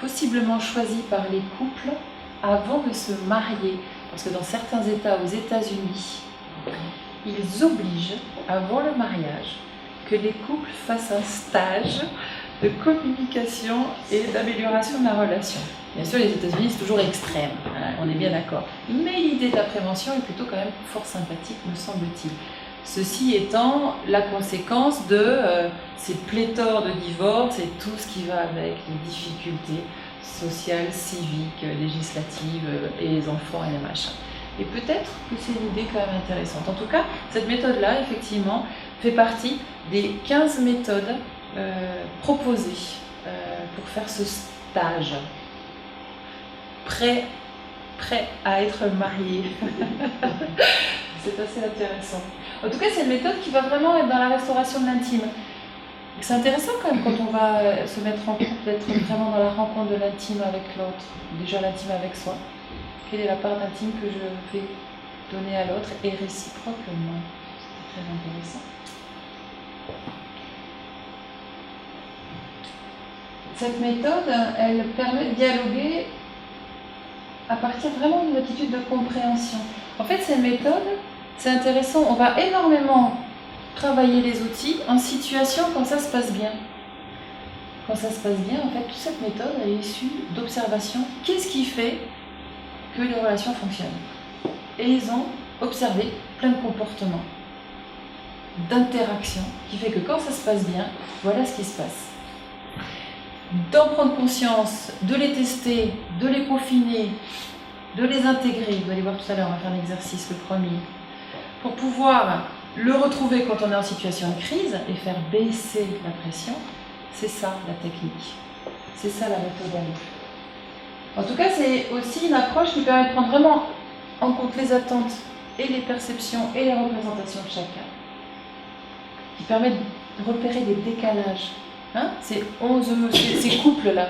possiblement choisie par les couples avant de se marier. Parce que dans certains États, aux États-Unis, ils obligent, avant le mariage, que les couples fassent un stage de communication et d'amélioration de la relation. Bien sûr, les États-Unis, c'est toujours extrême, hein, on est bien d'accord. Mais l'idée de la prévention est plutôt quand même fort sympathique, me semble-t-il. Ceci étant la conséquence de ces pléthores de divorces et tout ce qui va avec, les difficultés sociales, civiques, législatives, et les enfants et les machins. Et peut-être que c'est une idée quand même intéressante. En tout cas, cette méthode-là, effectivement, fait partie des 15 méthodes proposées pour faire ce stage. Prêt à être marié. C'est assez intéressant. En tout cas, c'est une méthode qui va vraiment être dans la restauration de l'intime. C'est intéressant quand même quand on va se mettre en couple, d'être vraiment dans la rencontre de l'intime avec l'autre. Déjà l'intime avec soi. Quelle est la part d'intime que je vais donner à l'autre et réciproquement. C'est très intéressant. Cette méthode, elle permet de dialoguer à partir vraiment d'une attitude de compréhension. En fait, cette méthode, c'est intéressant, on va énormément travailler les outils en situation quand ça se passe bien. Quand ça se passe bien, en fait, toute cette méthode est issue d'observation. Qu'est-ce qui fait que les relations fonctionnent? Et ils ont observé plein de comportements, d'interaction, qui fait que quand ça se passe bien, voilà ce qui se passe. D'en prendre conscience, de les tester, de les peaufiner, de les intégrer. Vous allez voir tout à l'heure, on va faire un exercice, le premier, pour pouvoir le retrouver quand on est en situation de crise et faire baisser la pression. C'est ça la technique, c'est ça la méthode à nous. En tout cas, c'est aussi une approche qui permet de prendre vraiment en compte les attentes et les perceptions et les représentations de chacun, qui permet de repérer des décalages. Ces couples-là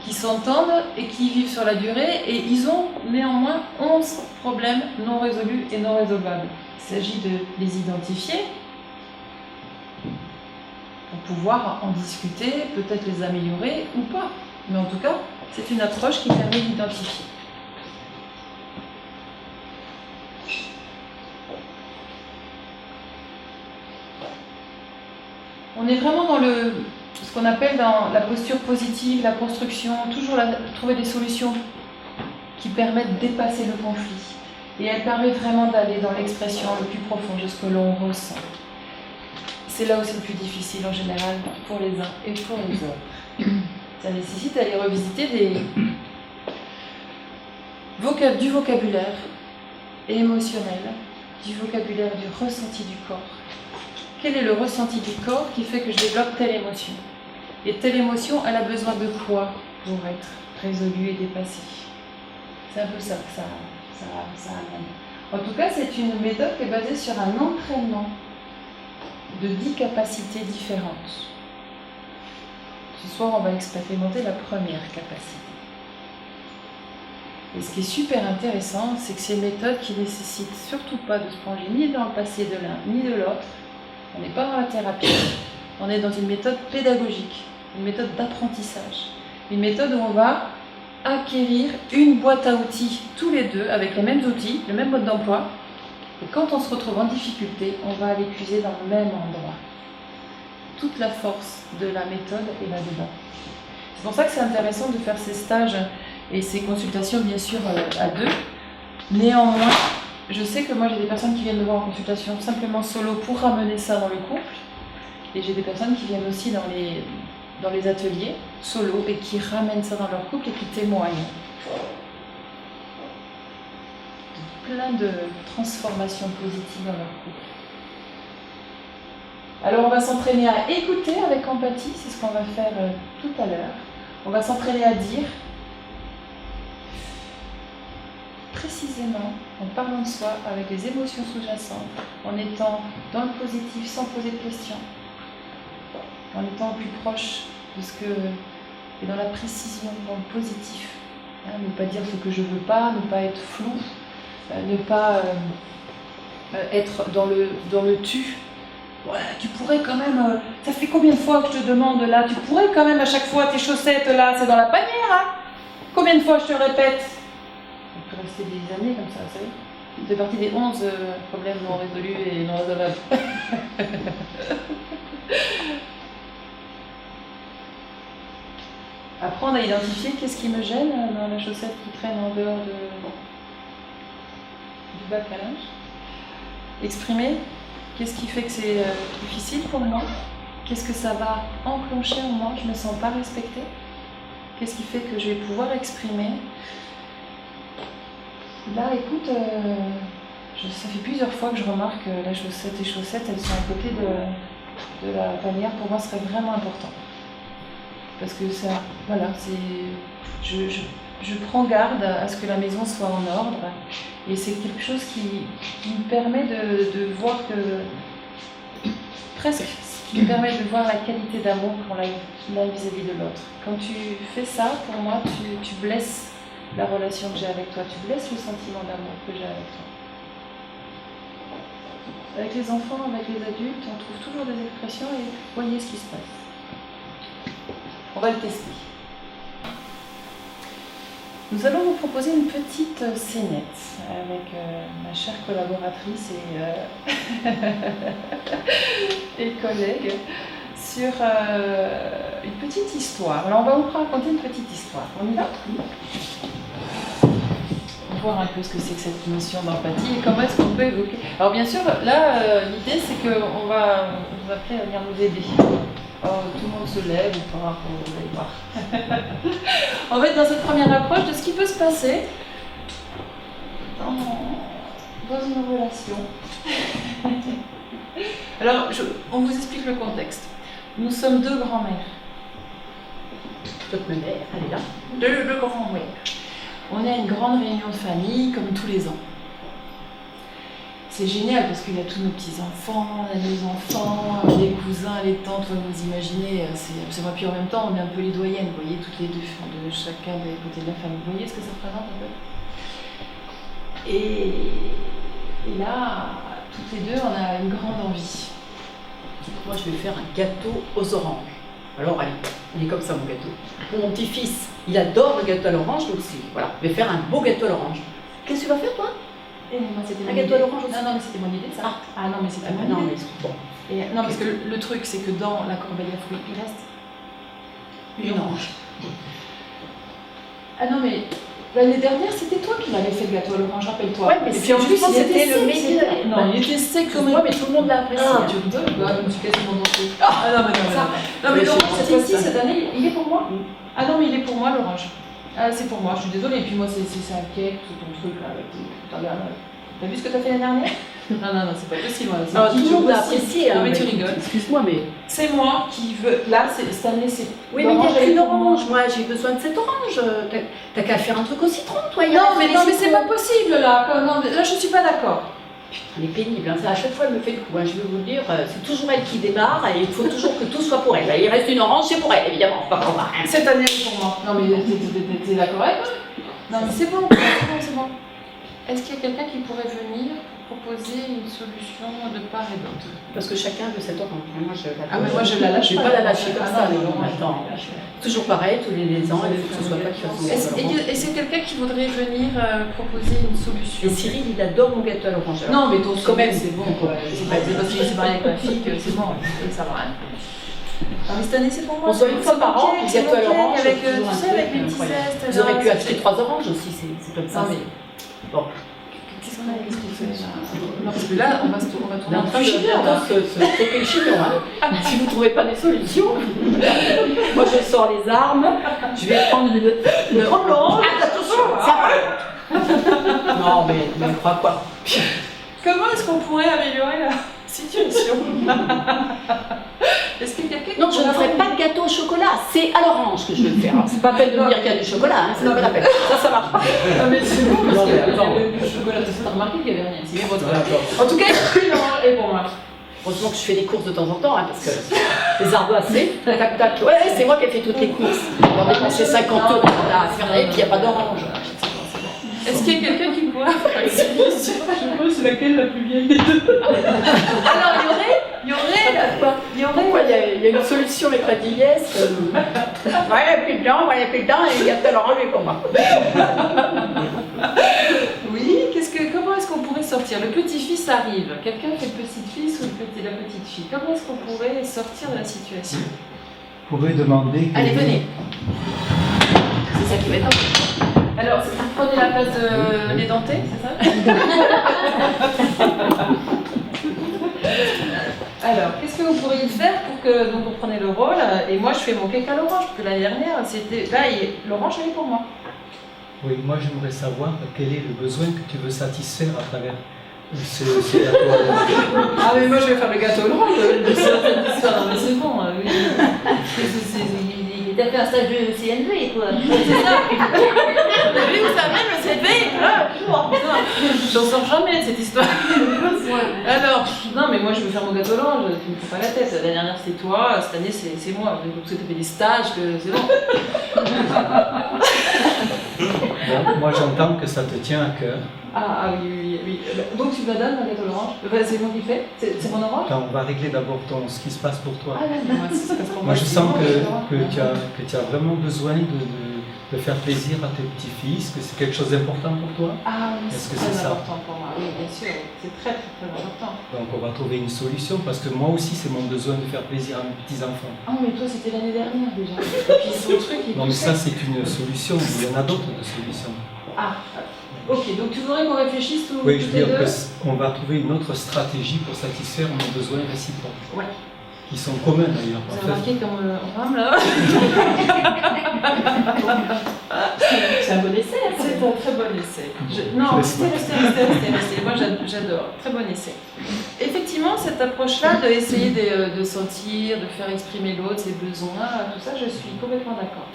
qui s'entendent et qui vivent sur la durée, et ils ont néanmoins 11 problèmes non résolus et non résolvables. Il s'agit de les identifier pour pouvoir en discuter, peut-être les améliorer ou pas. Mais en tout cas, c'est une approche qui permet d'identifier. On est vraiment dans ce qu'on appelle dans la posture positive, la construction, toujours trouver des solutions qui permettent de dépasser le conflit. Et elle permet vraiment d'aller dans l'expression le plus profond de ce que l'on ressent. C'est là où c'est le plus difficile en général pour les uns et pour les autres. Ça nécessite d'aller revisiter du vocabulaire émotionnel, du vocabulaire du ressenti du corps. Quel est le ressenti du corps qui fait que je développe telle émotion? Et telle émotion, elle a besoin de quoi pour être résolue et dépassée? C'est un peu ça que ça amène. En tout cas, c'est une méthode qui est basée sur un entraînement de 10 capacités différentes. Ce soir, on va expérimenter la première capacité. Et ce qui est super intéressant, c'est que c'est une méthode qui ne nécessite surtout pas de se plonger ni dans le passé de l'un ni de l'autre. On n'est pas dans la thérapie, on est dans une méthode pédagogique, une méthode d'apprentissage, une méthode où on va acquérir une boîte à outils, tous les deux, avec les mêmes outils, le même mode d'emploi, et quand on se retrouve en difficulté, on va aller puiser dans le même endroit. Toute la force de la méthode est là-dedans. C'est pour ça que c'est intéressant de faire ces stages et ces consultations, bien sûr, à deux. Néanmoins, je sais que moi j'ai des personnes qui viennent me voir en consultation simplement solo pour ramener ça dans le couple, et j'ai des personnes qui viennent aussi dans les ateliers solo et qui ramènent ça dans leur couple et qui témoignent de plein de transformations positives dans leur couple. Alors on va s'entraîner à écouter avec empathie, c'est ce qu'on va faire tout à l'heure. On va s'entraîner à dire précisément, en parlant de soi, avec les émotions sous-jacentes, en étant dans le positif sans poser de questions, en étant plus proche de ce que... et dans la précision, dans le positif. Ne pas dire ce que je veux pas, ne pas être flou, ne pas être dans le tu. Ouais, tu pourrais quand même... ça fait combien de fois que je te demande là? Tu pourrais quand même à chaque fois tes chaussettes là, c'est dans la panière, hein? Combien de fois je te répète? On peut rester des années comme ça, vous savez. C'est partie des 11 problèmes non résolus et non résolvables. Apprendre à identifier qu'est-ce qui me gêne dans la chaussette qui traîne en dehors du bac à linge. Exprimer qu'est-ce qui fait que c'est difficile pour moi. Qu'est-ce que ça va enclencher en moi? Je ne me sens pas respectée. Qu'est-ce qui fait que je vais pouvoir exprimer? Là, écoute, ça fait plusieurs fois que je remarque que les chaussettes, elles sont à côté de la panière. Pour moi, ce serait vraiment important. Parce que ça, voilà, je prends garde à ce que la maison soit en ordre. Et c'est quelque chose qui me permet de voir que, presque, qui me permet de voir la qualité d'amour qu'on a vis-à-vis de l'autre. Quand tu fais ça, pour moi, tu blesses la relation que j'ai avec toi, tu blesses le sentiment d'amour que j'ai avec toi. Avec les enfants, avec les adultes, on trouve toujours des expressions et voyez ce qui se passe. On va le tester. Nous allons vous proposer une petite scénette avec ma chère collaboratrice et collègue sur une petite histoire. Alors on va vous raconter une petite histoire. On y va ? On va voir un peu ce que c'est que cette notion d'empathie et comment est-ce qu'on peut évoquer. Alors bien sûr, là, l'idée c'est qu'on va vous appeler à venir nous aider. Oh, tout le monde se lève ou pas, vous allez voir. En fait, dans cette première approche de ce qui peut se passer dans une relation. Alors, on vous explique le contexte. Nous sommes deux grands-mères. Toute ma mère, elle est là. Deux grands-mères. On est à une grande réunion de famille, comme tous les ans. C'est génial parce qu'il y a tous nos petits-enfants, on a nos enfants, les cousins, les tantes, vous imaginez, c'est moi. Puis en même temps, on est un peu les doyennes, vous voyez, toutes les deux, de chacun des côtés de la famille. Vous voyez ce que ça représente un peu ? Et là, toutes les deux, on a une grande envie. Moi, je vais faire un gâteau aux oranges. Alors, allez, il est comme ça, mon gâteau. Mon petit-fils, il adore le gâteau à l'orange, donc voilà, je vais faire un beau gâteau à l'orange. Qu'est-ce que tu vas faire, toi ? Moi, c'était un gâteau à l'orange aussi. Non, mais c'était mon idée, ça. Ah non, mais c'était mon non, idée. mais bon. Et, non, parce que le truc, c'est que dans la corbeille à fruits, il reste une orange. Ah non, mais l'année dernière, c'était toi qui m'avais fait le gâteau à l'orange, rappelle-toi. Ouais, mais et puis en plus, c'était le meilleur. Non, il était sec comme moi, mais tout le monde l'a apprécié. Ah, tu rigoles ou quoi ? Je me suis cassé mon dentier. Ah non, mais non. Non, mais l'orange, cette fois-ci, cette année, il est pour moi. Ah non, mais il est pour moi, l'orange. Ah, c'est pour moi, je suis désolée. Et puis moi, c'est un cake, tout ton truc là, avec t'as vu ce que t'as fait l'année dernière ? Non, c'est pas possible. Alors, tout le monde l'a apprécié. Non, mais tu rigoles. Excuse-moi, mais. C'est moi qui veux. Là, cette année, c'est. Oui, mais il n'y a qu'une orange. Moi, j'ai besoin de cette orange. T'as qu'à faire un truc au citron, toi. Non, mais c'est pas possible là. Non, là, je suis pas d'accord. Elle est pénible. Hein. À chaque fois, elle me fait le coup. Hein. Je vais vous le dire, c'est toujours elle qui démarre et il faut toujours que tout soit pour elle. Là, il reste une orange, c'est pour elle, évidemment. Cette année, c'est pour moi. Non, mais t'es d'accord avec moi ? Non, mais c'est bon. Est-ce qu'il y a quelqu'un qui pourrait venir proposer une solution de part et d'autre ? Parce que chacun veut cette orange. Moi, je la lâche pas. Je vais pas la lâcher comme ça. Non, attends. Toujours pareil, tous les ans, il faut que ce soit pas qu'il fasse son Et c'est quelqu'un qui voudrait venir proposer une solution ? Et Cyril, il adore mon gâteau à l'orange. Non, mais ton quand même, c'est bon. C'est parce que je suis mariée avec ma fille que c'est bon. Ça va rien. Non, mais cette année, c'est pour moi. On soit une fois par an, le gâteau à l'orange. Avec, tu sais, avec les petits zestes. Vous auriez pu acheter 3 oranges aussi, c'est comme ça. Bon. Qu'est-ce qu'on fait là ? Non, parce que là, on va tourner en train de choquer le chignon. Si vous ne trouvez pas des solutions, moi je sors les armes, je vais prendre une orange. Attention, ça va. Non, mais je crois pas. Comment est-ce qu'on pourrait améliorer la situation ? Est-ce qu'il y a quelqu'un Non, je ne ferai pas de gâteau au chocolat, c'est à l'orange que je vais le faire. C'est pas peine de me dire qu'il y a du chocolat, c'est pas la peine. Ça marche pas. Non, mais c'est bon, parce qu'il y avait du chocolat. T'as remarqué qu'il n'y avait rien ici. En tout cas, une orange est pour moi. Heureusement que je fais des courses de temps en temps, parce que les ardoises, tac, tac. Ouais, c'est moi qui ai fait toutes les courses. On a dépensé 50 € à faire, et puis il n'y a pas d'orange. Est-ce qu'il y a quelqu'un qui pourrait faire une solution ? Je pense c'est laquelle la plus vieille des deux. Alors, il y aurait. Il y a une solution avec la vieillesse. Ouais, il n'y a plus de temps, et il y a peut-être l'orange pour moi. Oui, comment est-ce qu'on pourrait sortir ? Le petit-fils arrive. Quelqu'un fait le petit-fils ou la petite fille ? Comment est-ce qu'on pourrait sortir de la situation ? Vous pourrez demander. Allez, venez. C'est ça qui va être important. Alors, vous prenez la place de l'édenté, c'est ça ? Alors, qu'est-ce que vous pourriez faire pour que donc, vous preniez le rôle et moi je fais mon cake à l'orange, parce que l'année dernière, c'était là, l'orange elle est pour moi. Oui, moi j'aimerais savoir quel est le besoin que tu veux satisfaire à travers ce gâteau à l'orange. Ah mais moi je vais faire le gâteau à l'orange, c'est bon. T'as fait un stage de CNV, quoi. C'est ça. Vous avez vu où ça mène le CNV ? J'en sors jamais de cette histoire. Alors, non mais moi je veux faire mon gâteau à l'orange, tu me fais pas la tête. L'année dernière c'était toi, cette année c'est moi. Donc tu as fait des stages, que c'est bon. Bon, moi j'entends que ça te tient à cœur. Ah oui. Donc tu me la donnes, mon gâteau à l'orange ? C'est moi qui fais ? C'est mon orange ? Attends, on va régler d'abord ce qui se passe pour toi. Ah non, moi, ça se passe pour moi je sens que tu as vraiment besoin de faire plaisir à tes petits-fils, que c'est quelque chose d'important pour toi? Ah oui, Est-ce c'est que très c'est ça? important pour moi, oui, bien sûr, c'est très très très important. Donc on va trouver une solution, parce que moi aussi c'est mon besoin de faire plaisir à mes petits-enfants. Ah mais toi c'était l'année dernière déjà. Et puis son truc il Non mais poussait. ça c'est une solution, mais il y en a d'autres de solutions. Ah, ok, donc tu voudrais qu'on réfléchisse tous Oui, je toutes veux les dire deux? qu'on va trouver une autre stratégie pour satisfaire nos besoins réciproques. Ouais. Qui sont communs d'ailleurs. Vous En avez fait, remarqué comme on rame là? C'est un bon essai. hein, quand C'est même. un très bon essai. Je Non, laisse restez. Moi j'adore. Très bon essai. Effectivement, cette approche-là d'essayer de sentir, de faire exprimer l'autre, ses besoins, tout ça, je suis complètement d'accord.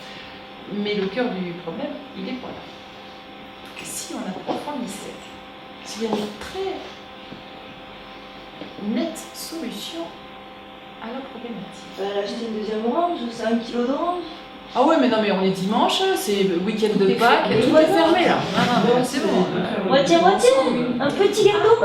Mais le cœur du problème, il est pas là. Si on approfondissait, s'il y a une très nette solution à la problématique. Acheter une deuxième orange, c'est 1 kilo d'orange. Ah ouais, mais non, mais on est dimanche, c'est le week-end de Pâques, tout est fermé là. Non, c'est bon. Moitié, un petit gâteau.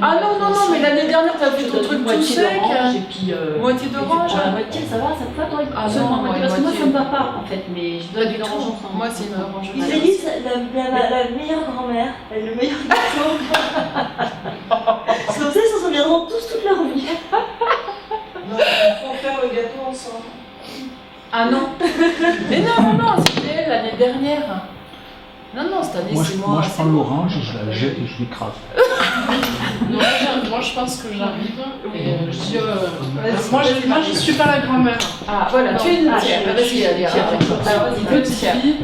Ah non, mais l'année dernière, t'as fait ton truc tout moitié sec. d'orange et puis Moitié d'orange. La moitié, ça va, ça te va toi? Ah Seulement non, moitié, ouais, parce que moi moitié. ça me va pas en fait, mais je dois Pas du du orange tout. ensemble. Moi, c'est une orange. Isélis, la meilleure grand-mère, elle est le meilleur gâteau. C'est comme ça, ils s'en souviendront tous toute leur vie. Non, il faut faire le gâteau ensemble. Ah non. Mais non, c'était elle l'année dernière. Non, cette année, c'est moi. Moi, je c'est prends moi. l'orange et je la jette et je l'écrase. Moi, je pense que j'arrive et je dis moi, je suis pas la grand-mère. Ah, voilà, tu es une tiers. Vas-y, allez, vas-y, Petite fille.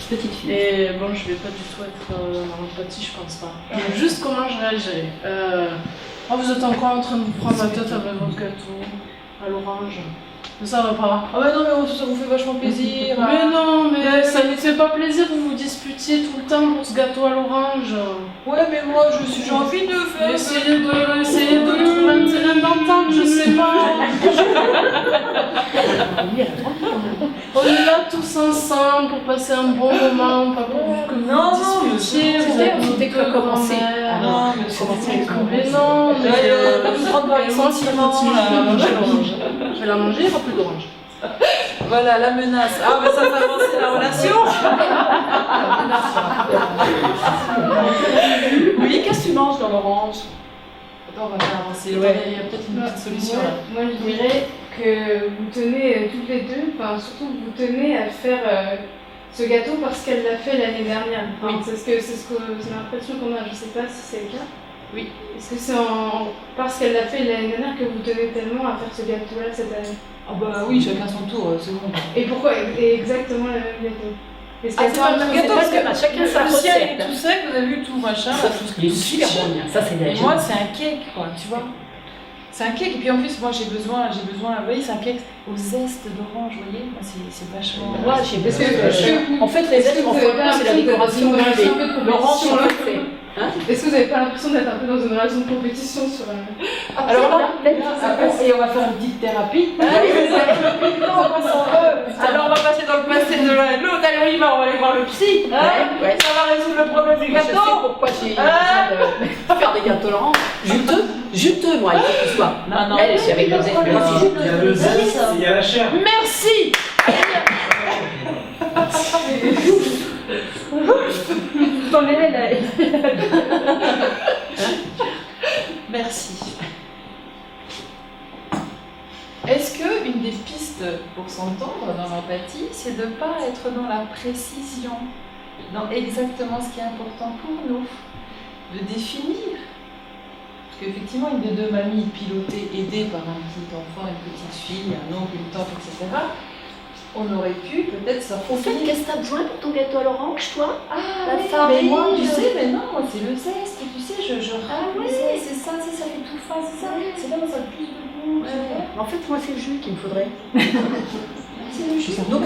Petite fille. Et bon, je vais pas du tout être dans l'empathie, je pense pas. Juste comment je réagirais. Vous êtes encore en train de vous prendre la tête avec votre gâteau à l'orange. Mais ça va pas. Ah ouais, non, mais ça vous fait vachement plaisir. Mais non, mais ça ne fait pas plaisir que vous vous disputiez tout le temps pour ce gâteau à l'orange. Ouais, mais moi, j'ai envie de faire. Essayez de trouver un terrain d'entente, je sais pas. On est là tous ensemble pour passer un bon moment, pas pour que vous disputiez. C'était que commencer. Non, mais Mais non, mais nous prendre par les moi, si sentiments, je là. vais manger l'orange. Je vais la manger, il n'y aura plus d'orange. Voilà, la menace. Ah, mais ça fait avancer la relation. Oui, qu'est-ce que tu manges dans l'orange? Attends, on va faire avancer. Il y a peut-être une petite solution là. Moi, je dirais que vous tenez toutes les deux, enfin surtout vous tenez à faire ce gâteau parce qu'elle l'a fait l'année dernière. Enfin, c'est l'impression qu'on a. Je sais pas si c'est le cas. Oui. Est-ce que c'est parce qu'elle l'a fait l'année dernière que vous tenez tellement à faire ce gâteau-là cette année? Ah bah oui, chacun son tour, c'est bon. Et pourquoi exactement le même gâteau? Est-ce Ah, qu'il y a c'est pas le même gâteau parce que chacun sa le ciel recette. est tout sec, vous avez vu tout machin, là, tout ce Il est qui super bon, bien. Ça c'est Et moi, c'est un cake, quoi, tu vois. C'est un cake, et puis en plus, moi j'ai besoin, vous voyez, c'est un cake au zeste d'orange, vous voyez, moi, c'est vachement. Moi, j'ai besoin en fait, les ailes, on fait un peu, c'est la décoration de l'orange, on le fait. Est-ce que vous n'avez pas l'impression d'être un peu dans une relation de compétition sur Alors là, et on va faire une petite thérapie. Alors on va passer dans le passé de l'un et de l'autre. Allez, on y va, on va aller voir le psy. Ça va résoudre le problème du Je sais gâteau. pourquoi j'ai besoin de faire des gâteaux l'orange. Juteux, moi, il faut qu'il soit. Non. Elle, c'est avec le zeste. Il y a le zeste, il y a la chair. Merci. Dans les lèvres. Merci. Est-ce que une des pistes pour s'entendre dans l'empathie, c'est de ne pas être dans la précision, dans exactement ce qui est important pour nous, de définir? Parce qu'effectivement, une des deux mamies pilotée, aidée par un petit enfant, une petite fille, un oncle, une tante, etc., on aurait pu peut-être Au fait, s'approfondir. qu'est-ce que t'as besoin pour ton gâteau à l'orange, toi? Ah La oui, farine, mais moi, tu sais, mais non, c'est le zeste, tu sais, je râle le oui. zeste, c'est ça, ça fait tout fin, c'est ça, c'est là où ça a le plus de goût, tu vois. En fait, moi, c'est le jus qu'il me faudrait. C'est le jus. Donc,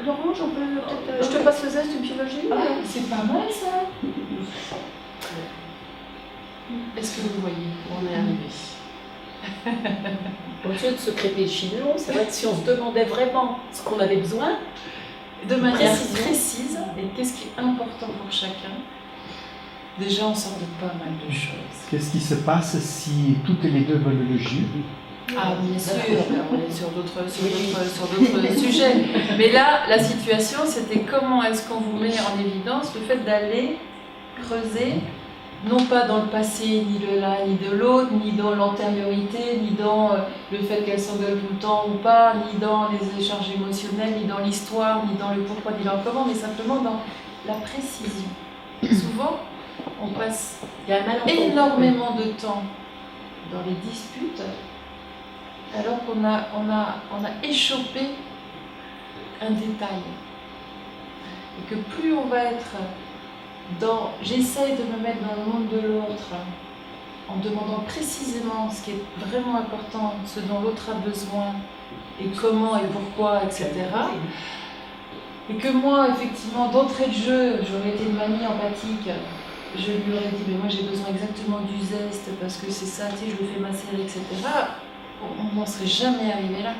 l'orange, on peut peut-être. Je te passe le zeste et puis le jus. Ah, c'est pas mal ça. Est-ce que vous voyez où on est arrivé? Au lieu de se crêper le chignon, c'est vrai que si on se demandait vraiment ce qu'on avait besoin, De manière précise, et qu'est-ce qui est important pour chacun, déjà on sort de pas mal de choses. Qu'est-ce qui se passe si toutes les deux veulent le jus? Ah, bien sûr, on est sur d'autres sujets. Mais là, la situation, c'était comment est-ce qu'on vous met en évidence le fait d'aller creuser, non pas dans le passé, ni de l'un ni de l'autre, ni dans l'antériorité, ni dans le fait qu'elles s'engueulent tout le temps ou pas, ni dans les échanges émotionnels, ni dans l'histoire, ni dans le pourquoi, ni dans le comment, mais simplement dans la précision. Souvent, on passe énormément de temps dans les disputes, alors qu'on a échoppé un détail. Et que plus on va être dans « j'essaye de me mettre dans le monde de l'autre », en demandant précisément ce qui est vraiment important, ce dont l'autre a besoin, et comment et pourquoi, etc. Et que moi, effectivement, d'entrée de jeu, j'aurais été une mamie empathique, je lui aurais dit « mais moi j'ai besoin exactement du zeste, parce que c'est ça, tu sais, je le fais masser, etc. » On n'en serait jamais arrivé là.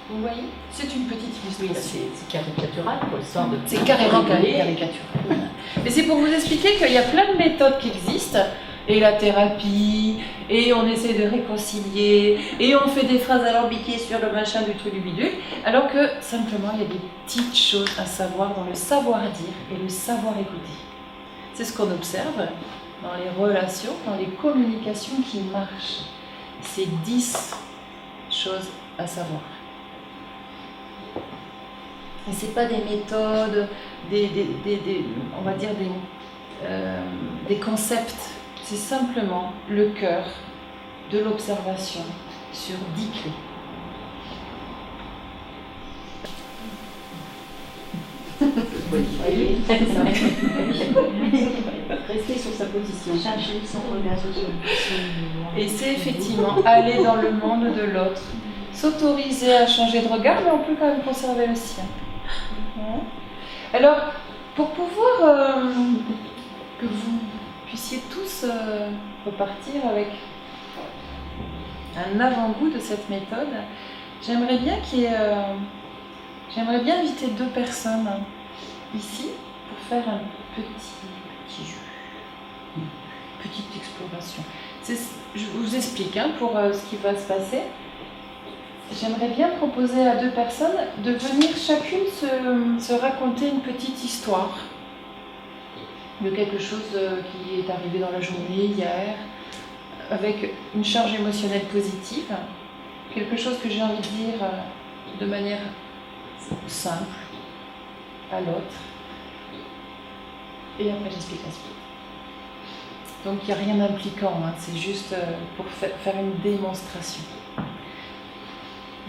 Vous voyez? C'est une petite illustration. C'est caricatural, quoi, c'est carrément caricatural. Et c'est pour vous expliquer qu'il y a plein de méthodes qui existent, et la thérapie, et on essaie de réconcilier, et on fait des phrases alambiquées sur le machin du truc du bidule, alors que simplement il y a des petites choses à savoir dans le savoir-dire et le savoir-écouter. C'est ce qu'on observe dans les relations, dans les communications qui marchent. C'est 10 choses à savoir. Et ce n'est pas des méthodes, on va dire des concepts. C'est simplement le cœur de l'observation sur 10 clés. Rester sur sa position. Chercher son regard. Et c'est effectivement aller dans le monde de l'autre, s'autoriser à changer de regard, mais on peut quand même conserver le sien. Alors, pour pouvoir que vous puissiez tous repartir avec un avant-goût de cette méthode, j'aimerais bien inviter 2 personnes ici pour faire un petit jeu, une petite exploration. Je vous explique pour ce qui va se passer. J'aimerais bien proposer à 2 personnes de venir chacune se raconter une petite histoire de quelque chose qui est arrivé dans la journée, hier, avec une charge émotionnelle positive, quelque chose que j'ai envie de dire de manière simple à l'autre, et après j'explique la suite. Donc il n'y a rien d'impliquant, c'est juste pour faire une démonstration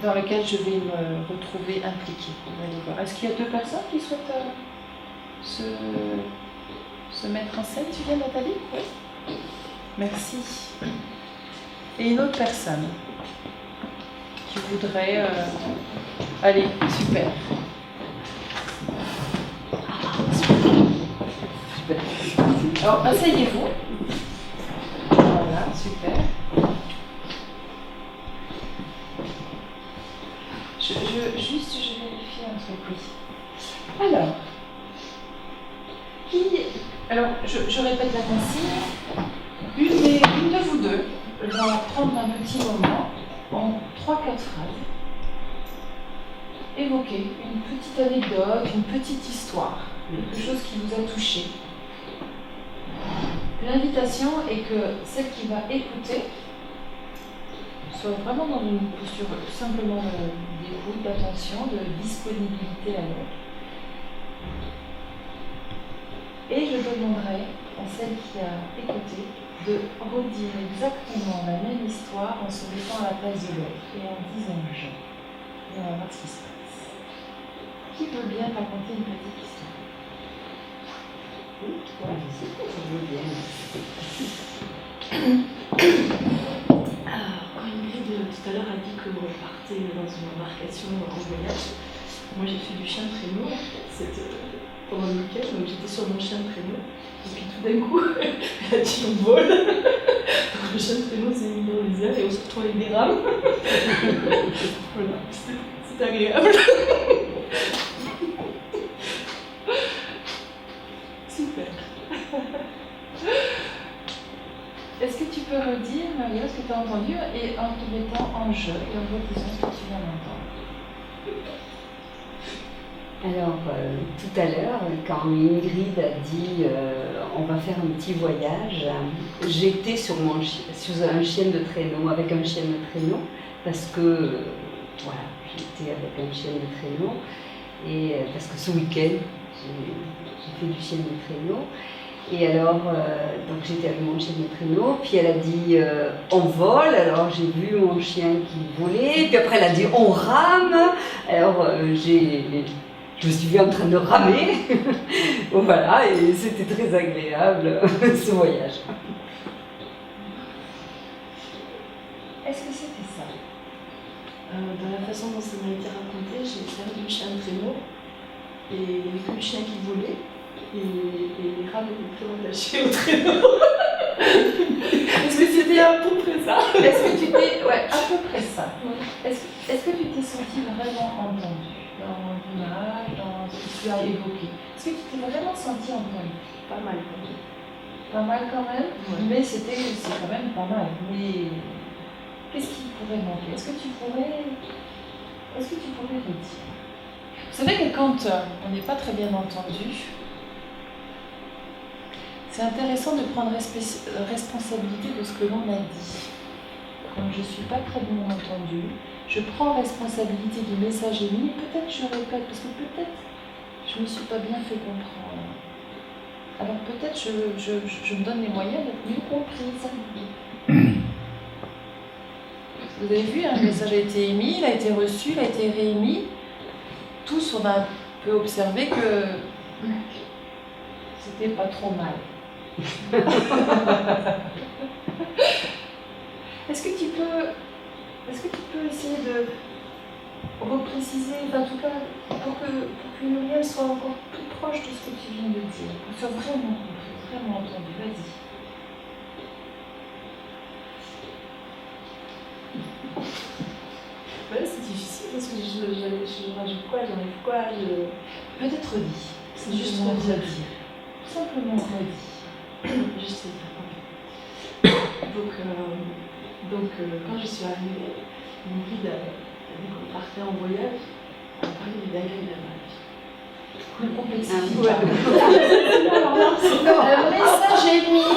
dans laquelle je vais me retrouver impliquée. Vous allez voir. Est-ce qu'il y a 2 personnes qui souhaitent se mettre en scène? Tu viens, Nathalie? Oui. Merci. Et une autre personne qui voudrait... Allez, super. Alors, asseyez-vous. Voilà, super. Je vérifie un truc, oui. Alors, je répète la consigne. Une de vous deux va prendre un petit moment, en 3-4 phrases, évoquer une petite anecdote, une petite histoire, quelque chose qui vous a touché. L'invitation est que celle qui va écouter soit vraiment dans une posture simplement d'écoute, d'attention, de disponibilité à l'autre. Et je demanderai à celle qui a écouté de redire exactement la même histoire en se mettant à la place de l'autre et en disant « je ». Et on va voir ce qui se passe. Qui veut bien raconter une petite histoire? Alors, quand Ingrid tout à l'heure a dit qu'on partait dans une embarcation en voyage, moi j'ai fait du chien de traîneau pendant le week-end, donc j'étais sur mon chien de traîneau, et puis tout d'un coup, elle a dit on vole. Donc le chien de traîneau s'est mis dans les airs et on se retrouve avec des rames. Voilà, c'était agréable. Super. Est-ce que tu peux redire Maria, ce que tu as entendu, et en te mettant en jeu et en redisant ce que tu viens d'entendre. Alors, tout à l'heure, quand Ingrid a dit on va faire un petit voyage, j'étais sur un chien de traîneau, avec un chien de traîneau, parce que, voilà, j'étais avec un chien de traîneau, et parce que ce week-end, j'ai fait du chien de traîneau. Et alors, donc j'étais avec mon chien de traîneau, puis elle a dit on vole, alors j'ai vu mon chien qui volait, puis après elle a dit on rame, alors je me suis vue en train de ramer, voilà, et c'était très agréable ce voyage. Est-ce que c'était ça? Dans la façon dont ça m'a été raconté, j'ai perdu le chien de traîneau, et il n'y avait que le chien qui volait. Et les rames étaient plus relâchées au traîneau. Est-ce que c'était à peu près ça? Est-ce que tu t'es... Ouais, à peu près ça. Est-ce que tu t'es senti vraiment entendu dans l'image, dans ce que tu as évoqué? Est-ce que tu t'es vraiment senti entendu? Pas mal quand même. Pas mal quand même, Ouais. mais c'est quand même pas mal. Mais qu'est-ce qui pourrait manquer? Est-ce que tu pourrais redire? Vous savez que quand on n'est pas très bien entendu, c'est intéressant de prendre responsabilité de ce que l'on a dit. Quand je ne suis pas très bien entendue, je prends responsabilité du message émis, peut-être je répète, parce que peut-être je ne me suis pas bien fait comprendre. Alors peut-être je me donne les moyens d'être mieux comprise. Vous avez vu, le message a été émis, il a été reçu, il a été réémis. Tous, on a un peu observé que c'était pas trop mal. Est-ce que tu peux essayer de repréciser, en tout cas pour que Muriel soit encore plus proche de ce que tu viens de dire, pour que tu sois vraiment compris, vraiment entendu? Vas-y. Ouais, c'est difficile parce que je rajoute quoi, j'enlève quoi, Peut-être redis. C'est juste pour redire. Simplement redis. Juste dire. Donc, quand je suis arrivée, Ingrid a dit qu'on partait en voyage, on a parlé du dingue de ma vie. Ne complexifie Ouais. pas. Message émis.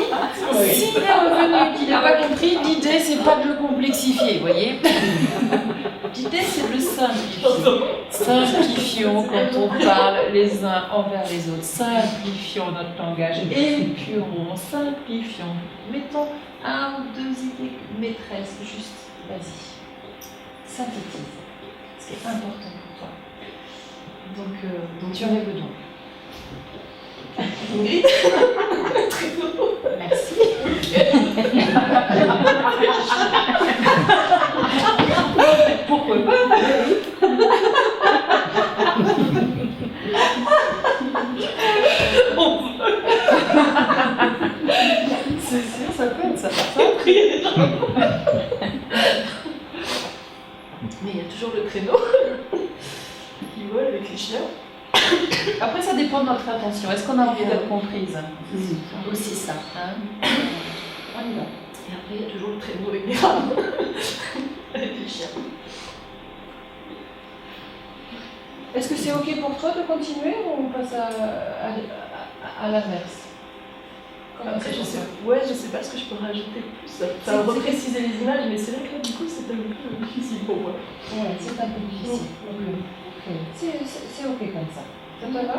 S'il est revenu et qu'il n'a pas compris, l'idée c'est pas de le complexifier, vous voyez. L'idée c'est de le simplifier. Simplifions quand on parle les uns envers les autres. Simplifions notre langage. Épurons, simplifions. Mettons un ou deux idées maîtresses, juste, vas-y. Synthétise. Ce qui est important pour toi. Donc Tu rêves donc. Ingrid. Merci. Pourquoi pas? C'est sûr, ça peut être ça. Mais il y a toujours le traîneau qui vole avec les chiens. Après, ça dépend de notre attention. Est-ce qu'on a envie d'être comprise? Aussi ça. Hein, on y va. Et après, il y a toujours le traîneau avec les rames. Avec les chiens. Est-ce que c'est OK pour toi de continuer ou on passe à l'inverse? Après, je sais pas ce que je peux rajouter plus. Ça va repréciser les images, mais c'est vrai que là, du coup, c'est un peu difficile pour moi. Ouais, c'est un peu difficile. C'est OK comme ça. Ça te va?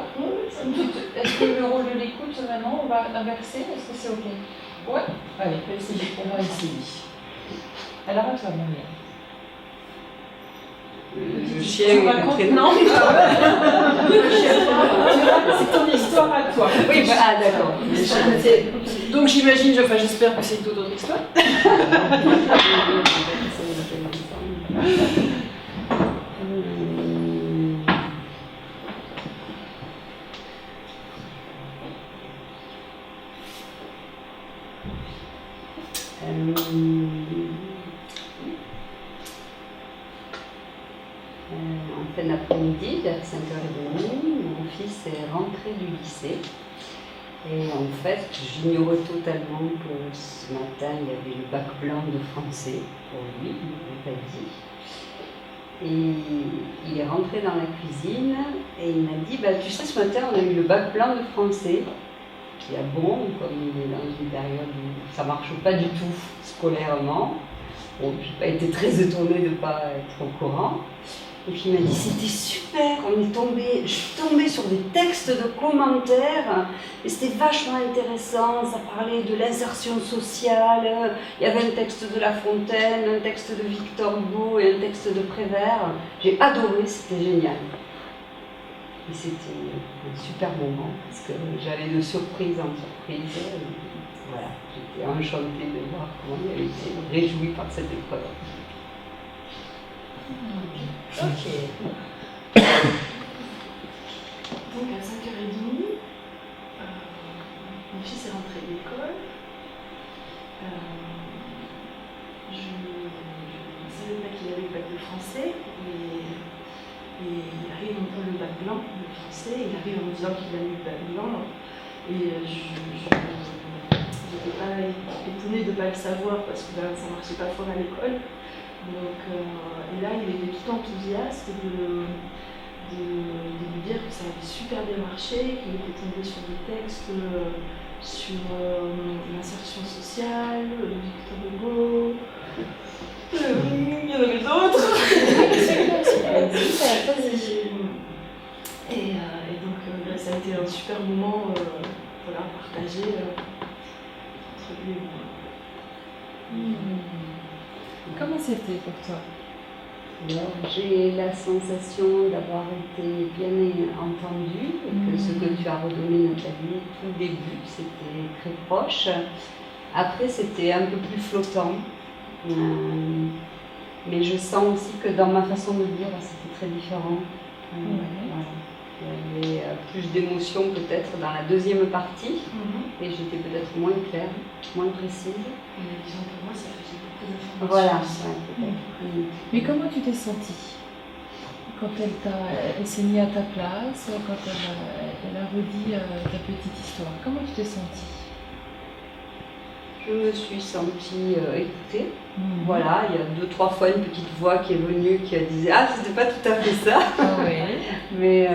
Est-ce que le rôle de l'écoute, maintenant, on va inverser? Est-ce que c'est OK? Ouais? Allez, on va essayer. Alors, à toi, Maria. Le chien et le traîneau. C'est ton histoire à toi. Oui, ah d'accord. Donc j'imagine, j'espère que c'est une toute autre histoire. En fin d'après-midi, vers 5h30, mon fils est rentré du lycée Et en fait, j'ignorais totalement que ce matin, il y avait le bac blanc de français pour lui, il ne m'avait pas dit. Et il est rentré dans la cuisine et il m'a dit, tu sais, ce matin, on a eu le bac blanc de français. Qui est bon, comme il est dans une période où ça ne marche pas du tout scolairement. Bon, je n'ai pas été très étonnée de ne pas être au courant. Et puis il m'a dit, c'était super, je suis tombée sur des textes de commentaires, et c'était vachement intéressant, ça parlait de l'insertion sociale, il y avait un texte de La Fontaine, un texte de Victor Hugo et un texte de Prévert. J'ai adoré, c'était génial. Et c'était un super moment, parce que j'allais de surprise en surprise. Voilà, j'étais enchantée de voir comment il avait été réjoui par cette épreuve. Ok. Donc à 5h30, mon fils est rentré de l'école. Je ne savais pas qu'il avait le bac de français. Et il arrive en le bac blanc de français. Il arrive en me disant qu'il a eu le bac blanc. Et je n'étais pas étonnée de ne pas le savoir parce que ça ne marchait pas fort à l'école. Donc, et là, il était tout enthousiaste de lui dire que ça avait super bien marché, qu'il était tombé sur des textes sur l'insertion sociale, Victor Hugo. Il y en avait d'autres. Et donc, ça a été un super moment à partager entre lui et moi. Comment c'était pour toi? Alors, j'ai la sensation d'avoir été bien entendue et que ce que tu as redonné, Nathalie, tout le début, c'était très proche. Après, c'était un peu plus flottant. Mais je sens aussi que dans ma façon de dire, c'était très différent. Voilà. Il y avait plus d'émotions peut-être dans la deuxième partie et j'étais peut-être moins claire, moins précise. Mais disons que moi, ça faisait beaucoup d'informations. Voilà, peut-être. Mais comment tu t'es sentie quand elle s'est mise à ta place, quand elle a redit ta petite histoire? Comment tu t'es sentie? Je me suis sentie écoutée. Voilà, il y a 2-3 fois une petite voix qui est venue qui a dit « Ah, c'était pas tout à fait ça !» Mais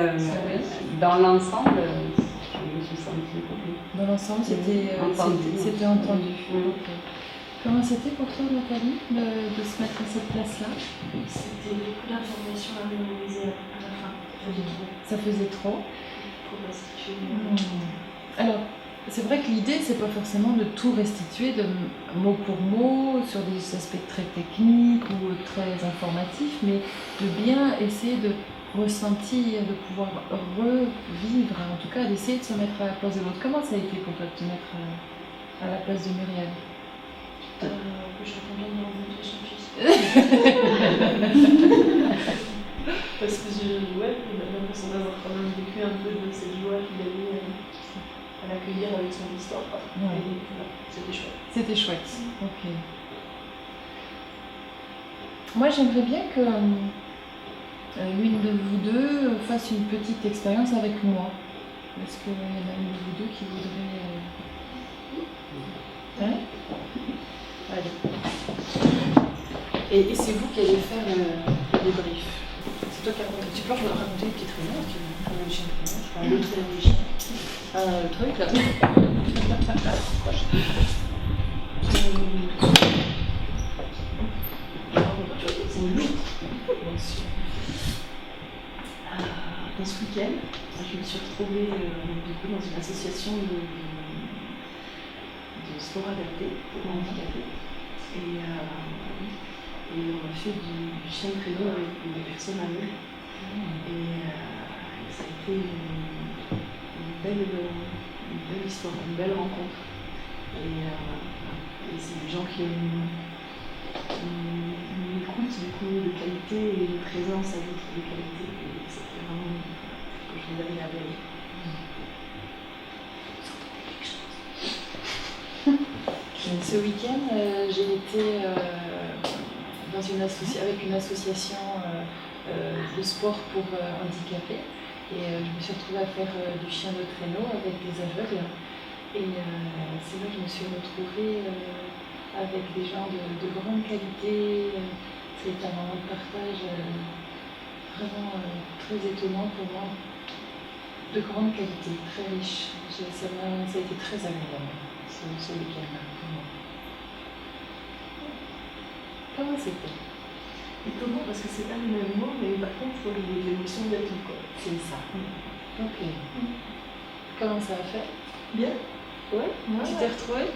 dans l'ensemble, je me suis sentie écoutée. Dans l'ensemble, c'était entendu. Okay. Comment c'était pour toi, Nathalie, de se mettre à cette place-là? C'était beaucoup d'informations à mémoriser à la fin. Ça faisait trop? Pour restituer. Alors, c'est vrai que l'idée, c'est pas forcément de tout restituer de mot pour mot sur des aspects très techniques ou très informatifs, mais de bien essayer de ressentir, de pouvoir revivre, en tout cas d'essayer de se mettre à la place de l'autre. Comment ça a été pour toi de te mettre à la place de Muriel? Que je recommande de rencontrer son fils. Parce que j'ai l'impression d'avoir quand même vécu un peu de cette joie qu'il avait à l'accueillir avec son histoire. Et c'était chouette. C'était chouette, ok. Moi, j'aimerais bien que l'une de vous deux fasse une petite expérience avec moi. Est-ce qu'il y en a une de vous deux qui voudrait... Hein? Allez. Et c'est vous qui allez faire le débrief. C'est toi qui as raconté. Tu peux raconter une petite réunion, tu prends le chien de réunion, je prends l'autre réunion. Le truc là. Dans ce week-end, je me suis retrouvée du coup, dans une association de sport adapté pour handicapés. Et on a fait du chien de traîneau avec des personnes à nous. Et ça a été une belle histoire, une belle rencontre. Et c'est des gens qui ont une écoute du coup, de qualité et une présence à l'autre de qualité. Et c'était vraiment quelque chose d'agréable. Ce week-end, j'ai été avec une association de sport pour handicapés et je me suis retrouvée à faire du chien de traîneau avec des aveugles Et c'est là que je me suis retrouvée avec des gens de grande qualité. C'est un moment de partage vraiment très étonnant pour moi, de grande qualité, très riche. Ça a été très agréable ce week-end-là pour moi. Comment c'était? Et comment? Parce que c'est pas le même mot, mais par contre, il faut les émotions d'être quoi. C'est ça. Ok. Comment ça a fait? Bien. Ouais. Tu t'es retrouvée?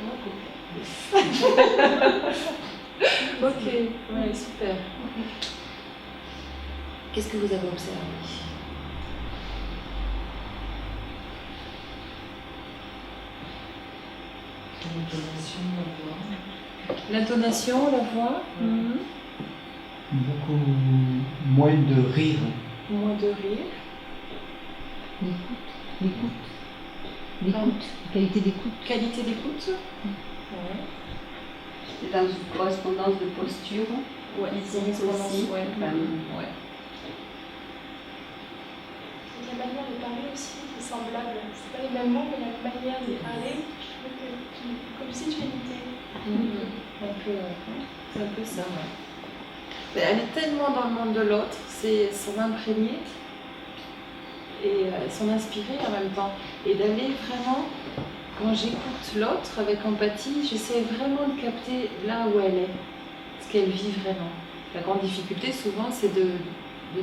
Ok, ouais, super. Qu'est-ce que vous avez observé? L'intonation, la voix. L'intonation, la voix. Beaucoup moins de rire. Moins de rire. L'écoute, qualité d'écoute. Qualité d'écoute. Ouais. C'est dans une correspondance de posture. Ouais, Physique aussi. Ouais. Ouais. La manière de parler aussi est semblable. C'est pas les mêmes mots, mais la manière de parler, je trouve que comme si tu imitais. C'est un peu ça, ouais. Mais elle est tellement dans le monde de l'autre, c'est s'en imprégner et s'en inspirer en même temps. Et d'aller vraiment, quand j'écoute l'autre avec empathie, j'essaie vraiment de capter là où elle est, ce qu'elle vit vraiment. La grande difficulté souvent, c'est de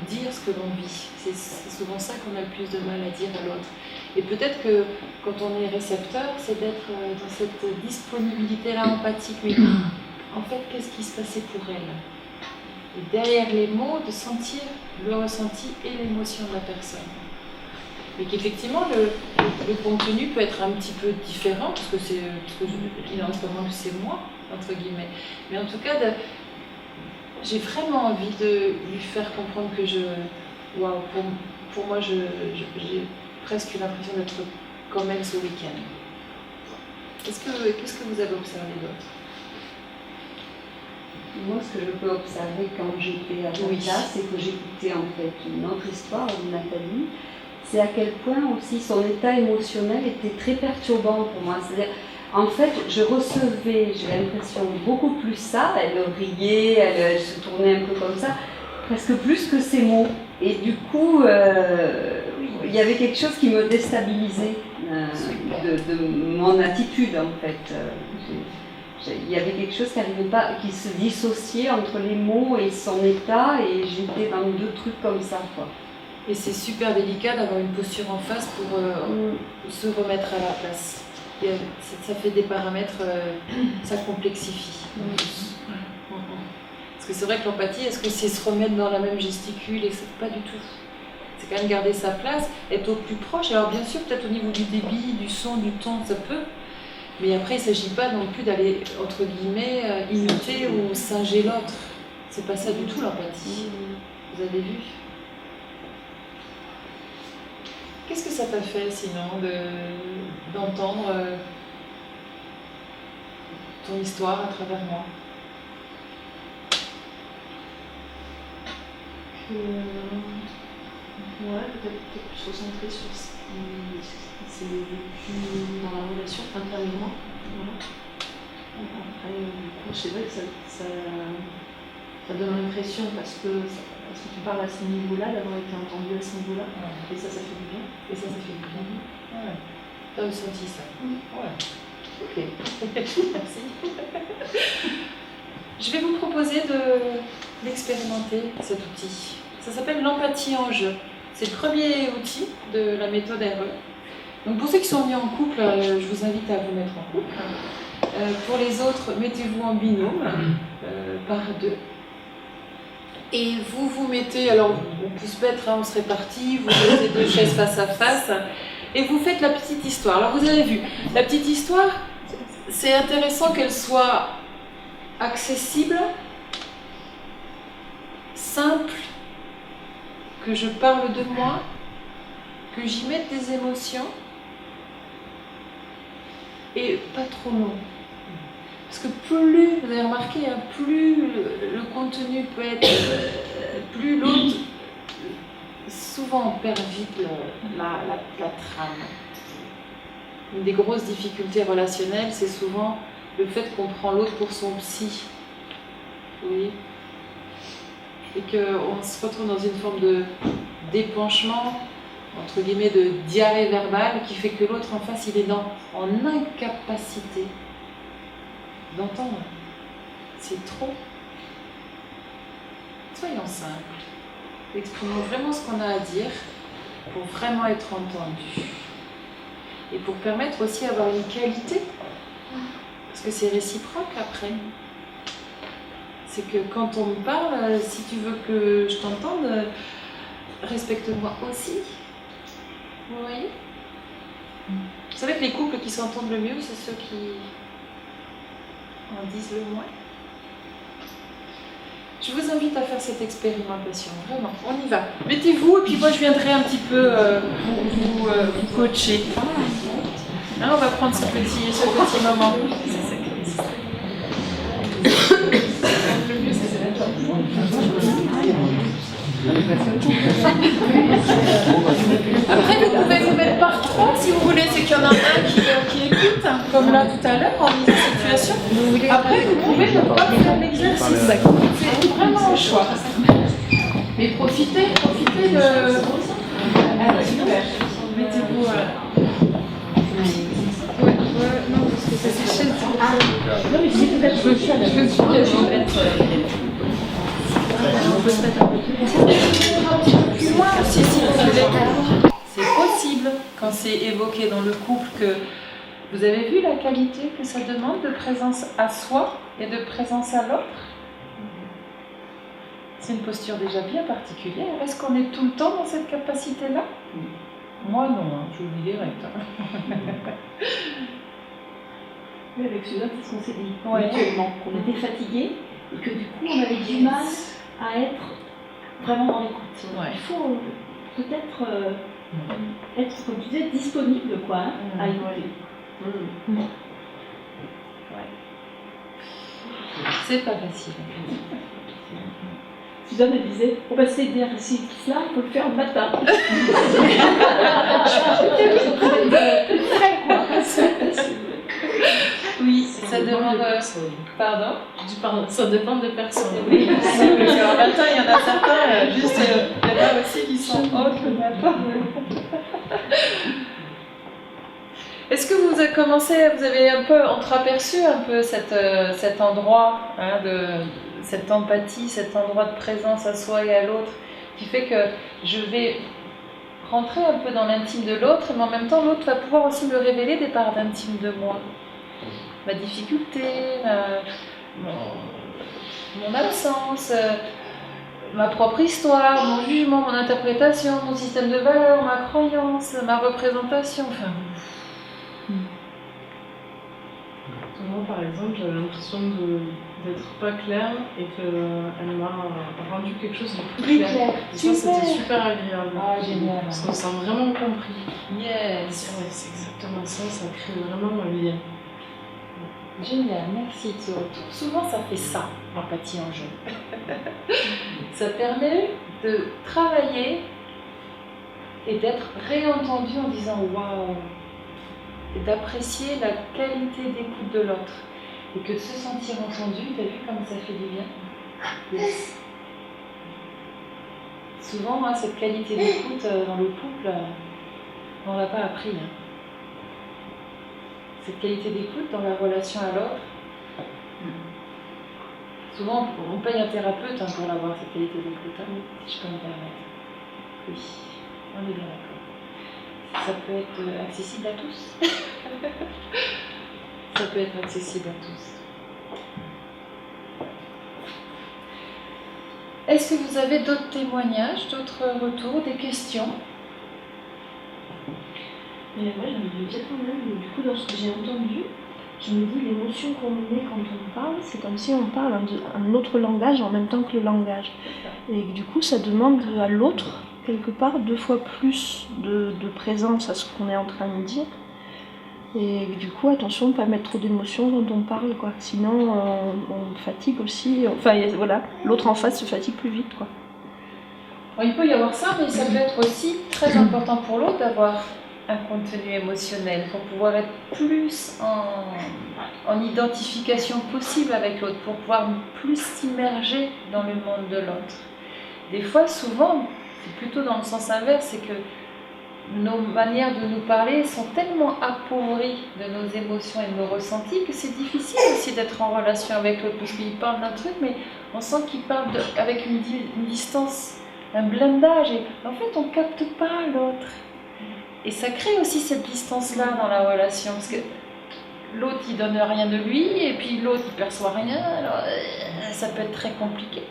dire ce que l'on vit. C'est souvent ça qu'on a le plus de mal à dire à l'autre. Et peut-être que quand on est récepteur, c'est d'être dans cette disponibilité-là empathique. Mais en fait, qu'est-ce qui se passait pour elle? Et derrière les mots, de sentir le ressenti et l'émotion de la personne. Et qu'effectivement, le contenu peut être un petit peu différent, parce que il en reste vraiment que c'est moi, entre guillemets. Mais en tout cas, j'ai vraiment envie de lui faire comprendre que waouh, pour moi, j'ai presque l'impression d'être comme elle ce week-end. Qu'est-ce que vous avez observé d'autre? Moi, ce que je peux observer quand j'étais à la classe, c'est que j'écoutais en fait une autre histoire de Nathalie. C'est à quel point aussi son état émotionnel était très perturbant pour moi. C'est-à-dire, en fait, je recevais, j'ai l'impression, beaucoup plus ça. Elle riait, elle se tournait un peu comme ça, presque plus que ses mots. Et du coup, il y avait quelque chose qui me déstabilisait de mon attitude en fait. Il y avait quelque chose qui n'arrivait pas, qui se dissociait entre les mots et son état, et j'étais dans deux trucs comme ça, quoi. Et c'est super délicat d'avoir une posture en face pour se remettre à la place. Et ça fait des paramètres, ça complexifie. Parce que c'est vrai que l'empathie, est-ce que c'est se remettre dans la même gesticule? Et c'est pas du tout. C'est quand même garder sa place, être au plus proche. Alors bien sûr, peut-être au niveau du débit, du son, du ton, ça peut. Mais après, il ne s'agit pas non plus d'aller, entre guillemets, imiter ou singer l'autre. C'est pas ça du tout l'empathie. Vous avez vu? Qu'est-ce que ça t'a fait sinon d'entendre ton histoire à travers moi? Ouais, peut-être plus recentré sur ce qui s'est vécu dans la relation intérieurement. Voilà. Après, c'est vrai que ça donne l'impression, parce que tu parles à ce niveau-là, d'avoir été entendu à ce niveau-là, et ça fait du bien. Et ça fait du bien. Ouais. T'as ressenti ça? Ouais. Ok. Merci. Je vais vous proposer d'expérimenter cet outil. Ça s'appelle l'empathie en jeu. C'est le premier outil de la méthode RE. Donc pour ceux qui sont mis en couple, je vous invite à vous mettre en couple. Pour les autres, mettez-vous en binôme, par deux. Et vous vous mettez, alors on peut se mettre, on se répartit, vous mettez deux chaises face à face, et vous faites la petite histoire. Alors vous avez vu, la petite histoire, c'est intéressant qu'elle soit accessible, simple, que je parle de moi, que j'y mette des émotions, et pas trop long. Parce que plus, vous avez remarqué, plus le contenu peut être, plus l'autre, souvent on perd vite la trame. Une des grosses difficultés relationnelles, c'est souvent le fait qu'on prend l'autre pour son psy. Oui. Et qu'on se retrouve dans une forme de d'épanchement, entre guillemets, de diarrhée verbale, qui fait que l'autre en face, il est en incapacité d'entendre. C'est trop. Soyons simples. Exprimons vraiment ce qu'on a à dire pour vraiment être entendu. Et pour permettre aussi d'avoir une qualité. Parce que c'est réciproque après. C'est que quand on me parle, si tu veux que je t'entende, respecte-moi aussi. Vous voyez? Vous savez que les couples qui s'entendent le mieux, c'est ceux qui en disent le moins. Je vous invite à faire cette expérimentation, vraiment, on y va. Mettez-vous et puis moi je viendrai un petit peu vous coacher. Hein, on va prendre ce petit moment. Après, vous pouvez vous mettre par trois si vous voulez, c'est qu'il y en a un qui écoute, comme là tout à l'heure, en mise en situation. Après, vous pouvez ne pas faire l'exercice. C'est vraiment au choix. Mais profitez de... Ah, super. Mettez-vous... non, parce que ça s'échelle. Ah, non, mais si peut-être je veux être... On peut se mettre un petit peu plus loin aussi si vous voulez. C'est possible quand c'est évoqué dans le couple que vous avez vu la qualité que ça demande de présence à soi et de présence à l'autre. C'est une posture déjà bien particulière. Est-ce qu'on est tout le temps dans cette capacité-là? Moi non, hein, je vous le dis direct. Oui, avec Suzanne, c'est ce qu'on s'est dit Ouais. mutuellement, qu'on était fatigués et que du coup on avait du mal à être vraiment dans l'écoute. Ouais. Il faut peut-être être, comme tu disais, disponible quoi, hein, à écouter. Ouais. C'est pas facile. Suzanne elle disait, on va essayer d'exercice là, il faut le faire le matin. Oui, ça demande... Pardon? Ça dépend des personnes. Oui, parce qu'en matin, il y en a certains, juste, il y en a aussi qui sont off le matin. Est-ce que vous avez commencé, vous avez un peu entreaperçu un peu cet endroit de cette empathie, cet endroit de présence à soi et à l'autre, qui fait que je vais rentrer un peu dans l'intime de l'autre, mais en même temps, l'autre va pouvoir aussi me révéler des parts d'intime de moi. Ma difficulté, mon absence, ma propre histoire, mon jugement, mon interprétation, mon système de valeurs, ma croyance, ma représentation, enfin... Moi, par exemple, j'avais l'impression d'être pas claire et qu'elle m'a rendu quelque chose de plus clair. Et ça, c'était super agréable. Ah, génial. Parce qu'on s'est vraiment compris. Yes. Ouais, c'est exactement ça, ça crée vraiment un lien. Génial, merci de ce retour. Souvent, ça fait ça, l'empathie en jeu. Ça permet de travailler et d'être réentendu en disant waouh, et d'apprécier la qualité d'écoute de l'autre. Et que de se sentir entendu, t'as vu comme ça fait du bien? Yes. Souvent, cette qualité d'écoute dans le couple, on ne l'a pas appris. Cette qualité d'écoute dans la relation à l'autre. Souvent, on paye un thérapeute pour l'avoir, cette qualité d'écoute, si je peux me permettre. Oui, on est bien d'accord. Ça peut être accessible à tous. Ça peut être accessible à tous. Est-ce que vous avez d'autres témoignages, d'autres retours, des questions? Mais moi j'aimerais bien quand même, du coup dans ce que j'ai entendu, je me dis l'émotion qu'on met quand on parle, c'est comme si on parle un autre langage en même temps que le langage. Et du coup ça demande à l'autre, quelque part, 2 fois plus de présence à ce qu'on est en train de dire. Et du coup attention de ne pas mettre trop d'émotions quand on parle, quoi. Sinon on fatigue aussi, enfin voilà, l'autre en face se fatigue plus vite, quoi. Alors, il peut y avoir ça, mais ça peut être aussi très important pour l'autre d'avoir un contenu émotionnel, pour pouvoir être plus en identification possible avec l'autre, pour pouvoir plus s'immerger dans le monde de l'autre. Des fois, souvent, c'est plutôt dans le sens inverse, c'est que nos manières de nous parler sont tellement appauvries de nos émotions et de nos ressentis que c'est difficile aussi d'être en relation avec l'autre, parce qu'il parle d'un truc, mais on sent qu'il parle avec une distance, un blindage, et en fait on ne capte pas l'autre. Et ça crée aussi cette distance-là dans la relation, parce que l'autre il donne rien de lui, et puis l'autre il perçoit rien, alors ça peut être très compliqué.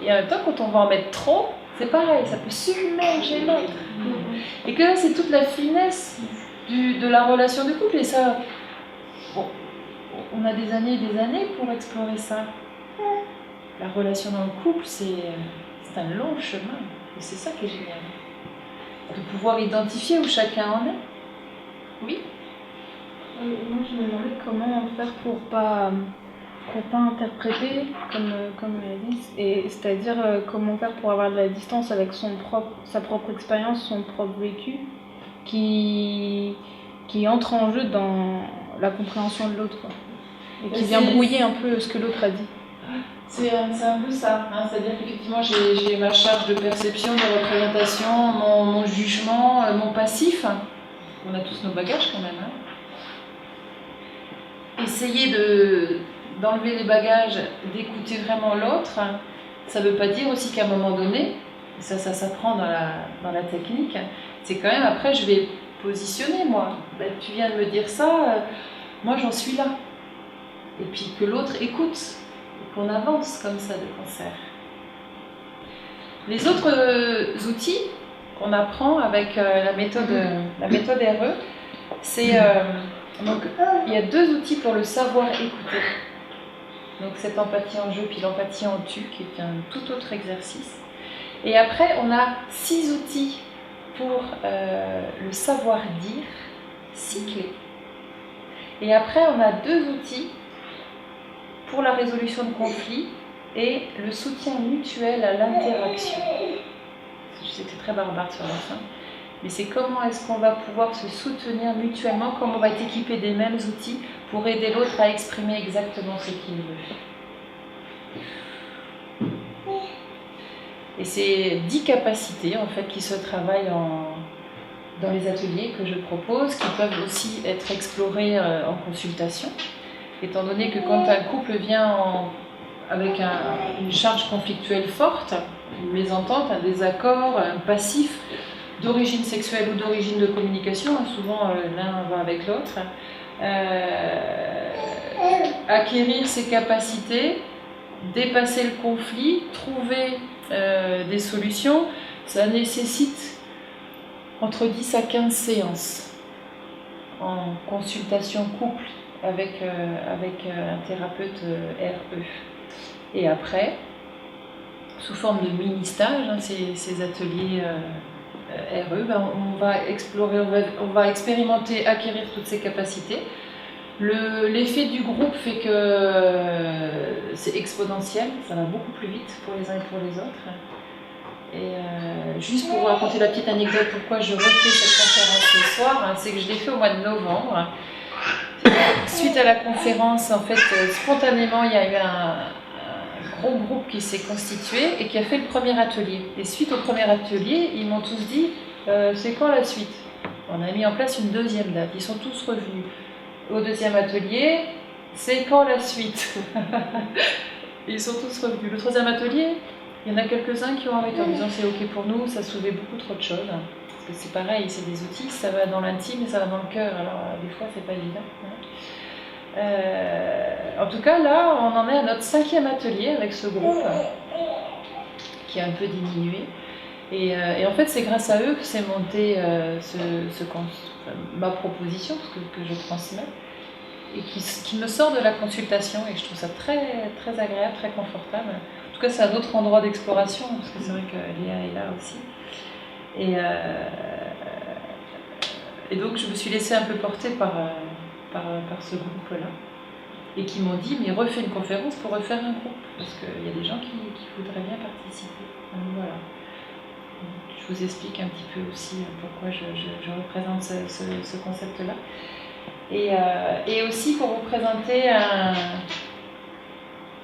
Et en même temps, quand on va en mettre trop, c'est pareil, ça peut submerger l'autre. Et que là, c'est toute la finesse de la relation de couple. Et ça, bon, on a des années et des années pour explorer ça. La relation dans le couple, c'est un long chemin. Et c'est ça qui est génial. De pouvoir identifier où chacun en est. Oui. Moi, je me demandais comment faire pour pas interpréter comme elle dit, et c'est-à-dire comment faire pour avoir de la distance avec sa propre expérience, son propre vécu, qui entre en jeu dans la compréhension de l'autre, et qui vient brouiller un peu ce que l'autre a dit. C'est un peu ça, hein. C'est-à-dire qu'effectivement j'ai ma charge de perception, de représentation, mon jugement, mon passif. On a tous nos bagages quand même. Hein. Essayer d'enlever les bagages, d'écouter vraiment l'autre, ça ne veut pas dire aussi qu'à un moment donné, ça s'apprend dans la technique, c'est quand même après je vais positionner moi. Ben, tu viens de me dire ça, moi j'en suis là. Et puis que l'autre écoute, et qu'on avance comme ça de concert. Les autres outils qu'on apprend avec la méthode RE, c'est donc il y a 2 outils pour le savoir écouter. Donc cette empathie en jeu, puis l'empathie en tu, qui est un tout autre exercice. Et après, on a 6 outils pour le savoir dire, 6 clés. Et après, on a 2 outils pour la résolution de conflits et le soutien mutuel à l'interaction. C'était très barbare sur la fin. Mais c'est comment est-ce qu'on va pouvoir se soutenir mutuellement, comment on va être équipé des mêmes outils pour aider l'autre à exprimer exactement ce qu'il veut. Et c'est 10 capacités en fait qui se travaillent dans les ateliers que je propose, qui peuvent aussi être explorées en consultation, étant donné que quand un couple vient avec une charge conflictuelle forte, une mésentente, un désaccord, un passif, d'origine sexuelle ou d'origine de communication, souvent l'un va avec l'autre, acquérir ses capacités, dépasser le conflit, trouver des solutions, ça nécessite entre 10 à 15 séances en consultation couple avec un thérapeute RE. Et après, sous forme de mini-stage, hein, ces ateliers RE, ben on va explorer, on va expérimenter, acquérir toutes ces capacités. L'effet du groupe fait que c'est exponentiel, ça va beaucoup plus vite pour les uns et pour les autres. Et juste pour vous raconter la petite anecdote pourquoi je refais cette conférence ce soir, hein, c'est que je l'ai fait au mois de novembre. Suite à la conférence, en fait, spontanément, il y a eu un gros groupe qui s'est constitué et qui a fait le premier atelier. Et suite au premier atelier, ils m'ont tous dit c'est quand la suite? On a mis en place une deuxième date, ils sont tous revenus. Au deuxième atelier, c'est quand la suite? Ils sont tous revenus. Le troisième atelier, il y en a quelques-uns qui ont arrêté en disant c'est ok pour nous, ça soulevait beaucoup trop de choses. Parce que c'est pareil, c'est des outils, ça va dans l'intime et ça va dans le cœur, alors des fois c'est pas évident. En tout cas, là, on en est à notre 5e atelier avec ce groupe qui a un peu diminué. Et en fait, c'est grâce à eux que s'est montée ma proposition, que je transmets, et qui me sort de la consultation, et je trouve ça très, très agréable, très confortable. En tout cas, c'est un autre endroit d'exploration, parce que c'est vrai que Léa est là aussi. Et donc, je me suis laissée un peu porter par ce groupe-là, et qui m'ont dit, mais refais une conférence pour refaire un groupe, parce qu'il y a des gens qui voudraient bien participer. Donc, voilà. Je vous explique un petit peu aussi pourquoi je représente ce concept-là. Et aussi pour vous présenter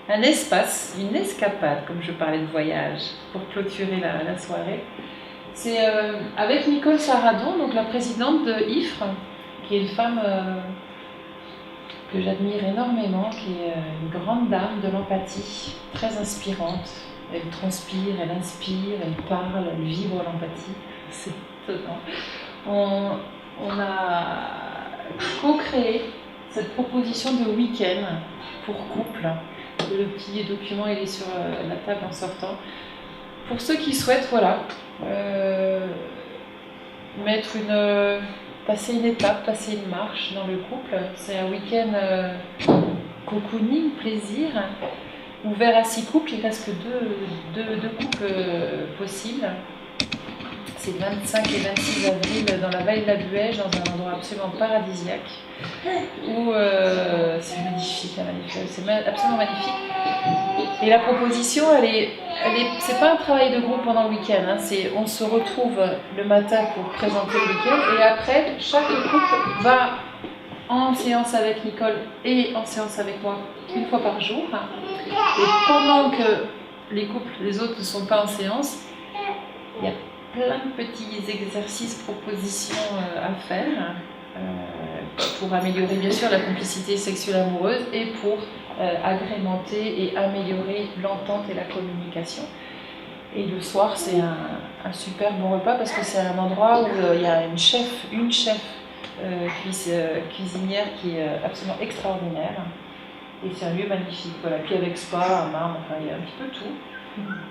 un espace, une escapade, comme je parlais de voyage, pour clôturer la soirée. C'est avec Nicole Saradon, donc la présidente de IFRE, qui est une femme que j'admire énormément, qui est une grande dame de l'empathie, très inspirante. Elle transpire, elle inspire, elle parle, elle vibre l'empathie. C'est étonnant. On a co-créé cette proposition de week-end pour couple. Le petit document, il est sur la table en sortant. Pour ceux qui souhaitent, voilà, passer une étape, passer une marche dans le couple. C'est un week-end cocooning, plaisir, ouvert à 6 couples. Il ne reste que deux couples possibles. C'est le 25 et 26 avril dans la vallée de la Buège, dans un endroit absolument paradisiaque, où c'est magnifique, c'est absolument magnifique. Et la proposition, c'est pas un travail de groupe pendant le week-end, hein, on se retrouve le matin pour présenter le week-end, et après, chaque couple va en séance avec Nicole et en séance avec moi une fois par jour. Et pendant que les autres ne sont pas en séance, il y a plein de petits exercices, propositions à faire pour améliorer bien sûr la complicité sexuelle amoureuse et pour agrémenter et améliorer l'entente et la communication. Et le soir, c'est un super bon repas parce que c'est un endroit où il y a une chef cuisinière qui est absolument extraordinaire. Et c'est un lieu magnifique. Voilà. Puis avec spa, un marbre, enfin, il y a un petit peu tout.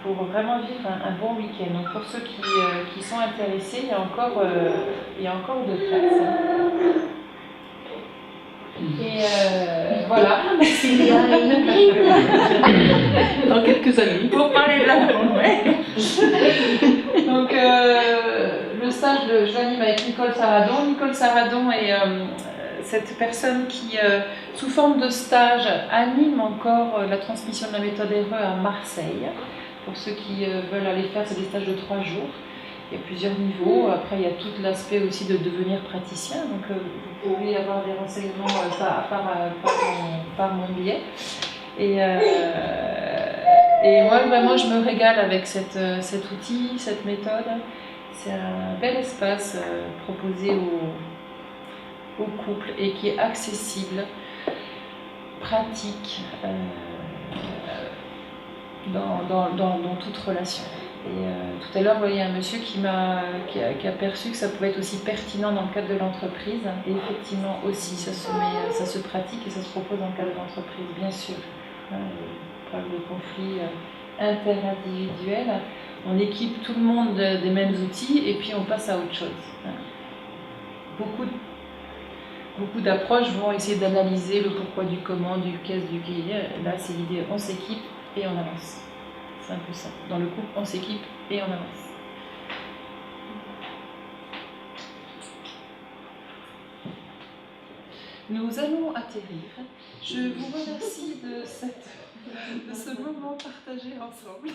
Pour vraiment vivre un bon week-end. Donc pour ceux qui sont intéressés, il y a encore de place. Et voilà. Dans quelques années. Pour parler de la Donc le stage, je l'anime avec Nicole Saradon. Nicole Saradon est cette personne qui, sous forme de stage, anime encore la transmission de la méthode RE à Marseille. Pour ceux qui veulent aller faire, c'est des stages de 3 jours. Il y a plusieurs niveaux. Après, il y a tout l'aspect aussi de devenir praticien. Donc, vous pouvez avoir des renseignements par mon biais. Et moi, vraiment, je me régale avec cet outil, cette méthode. C'est un bel espace proposé aux couples et qui est accessible, pratique, dans toute relation. Et tout à l'heure, vous voyez un monsieur qui a perçu que ça pouvait être aussi pertinent dans le cadre de l'entreprise. Et effectivement aussi, ça se pratique et ça se propose dans le cadre de l'entreprise, bien sûr. On parle de conflits interindividuels. On équipe tout le monde des mêmes outils et puis on passe à autre chose. Beaucoup d'approches vont essayer d'analyser le pourquoi du comment, du qu'est-ce, du qui. Là, c'est l'idée, on s'équipe et on avance. C'est un peu ça. Dans le couple, on s'équipe et on avance. Nous allons atterrir. Je vous remercie de ce moment partagé ensemble.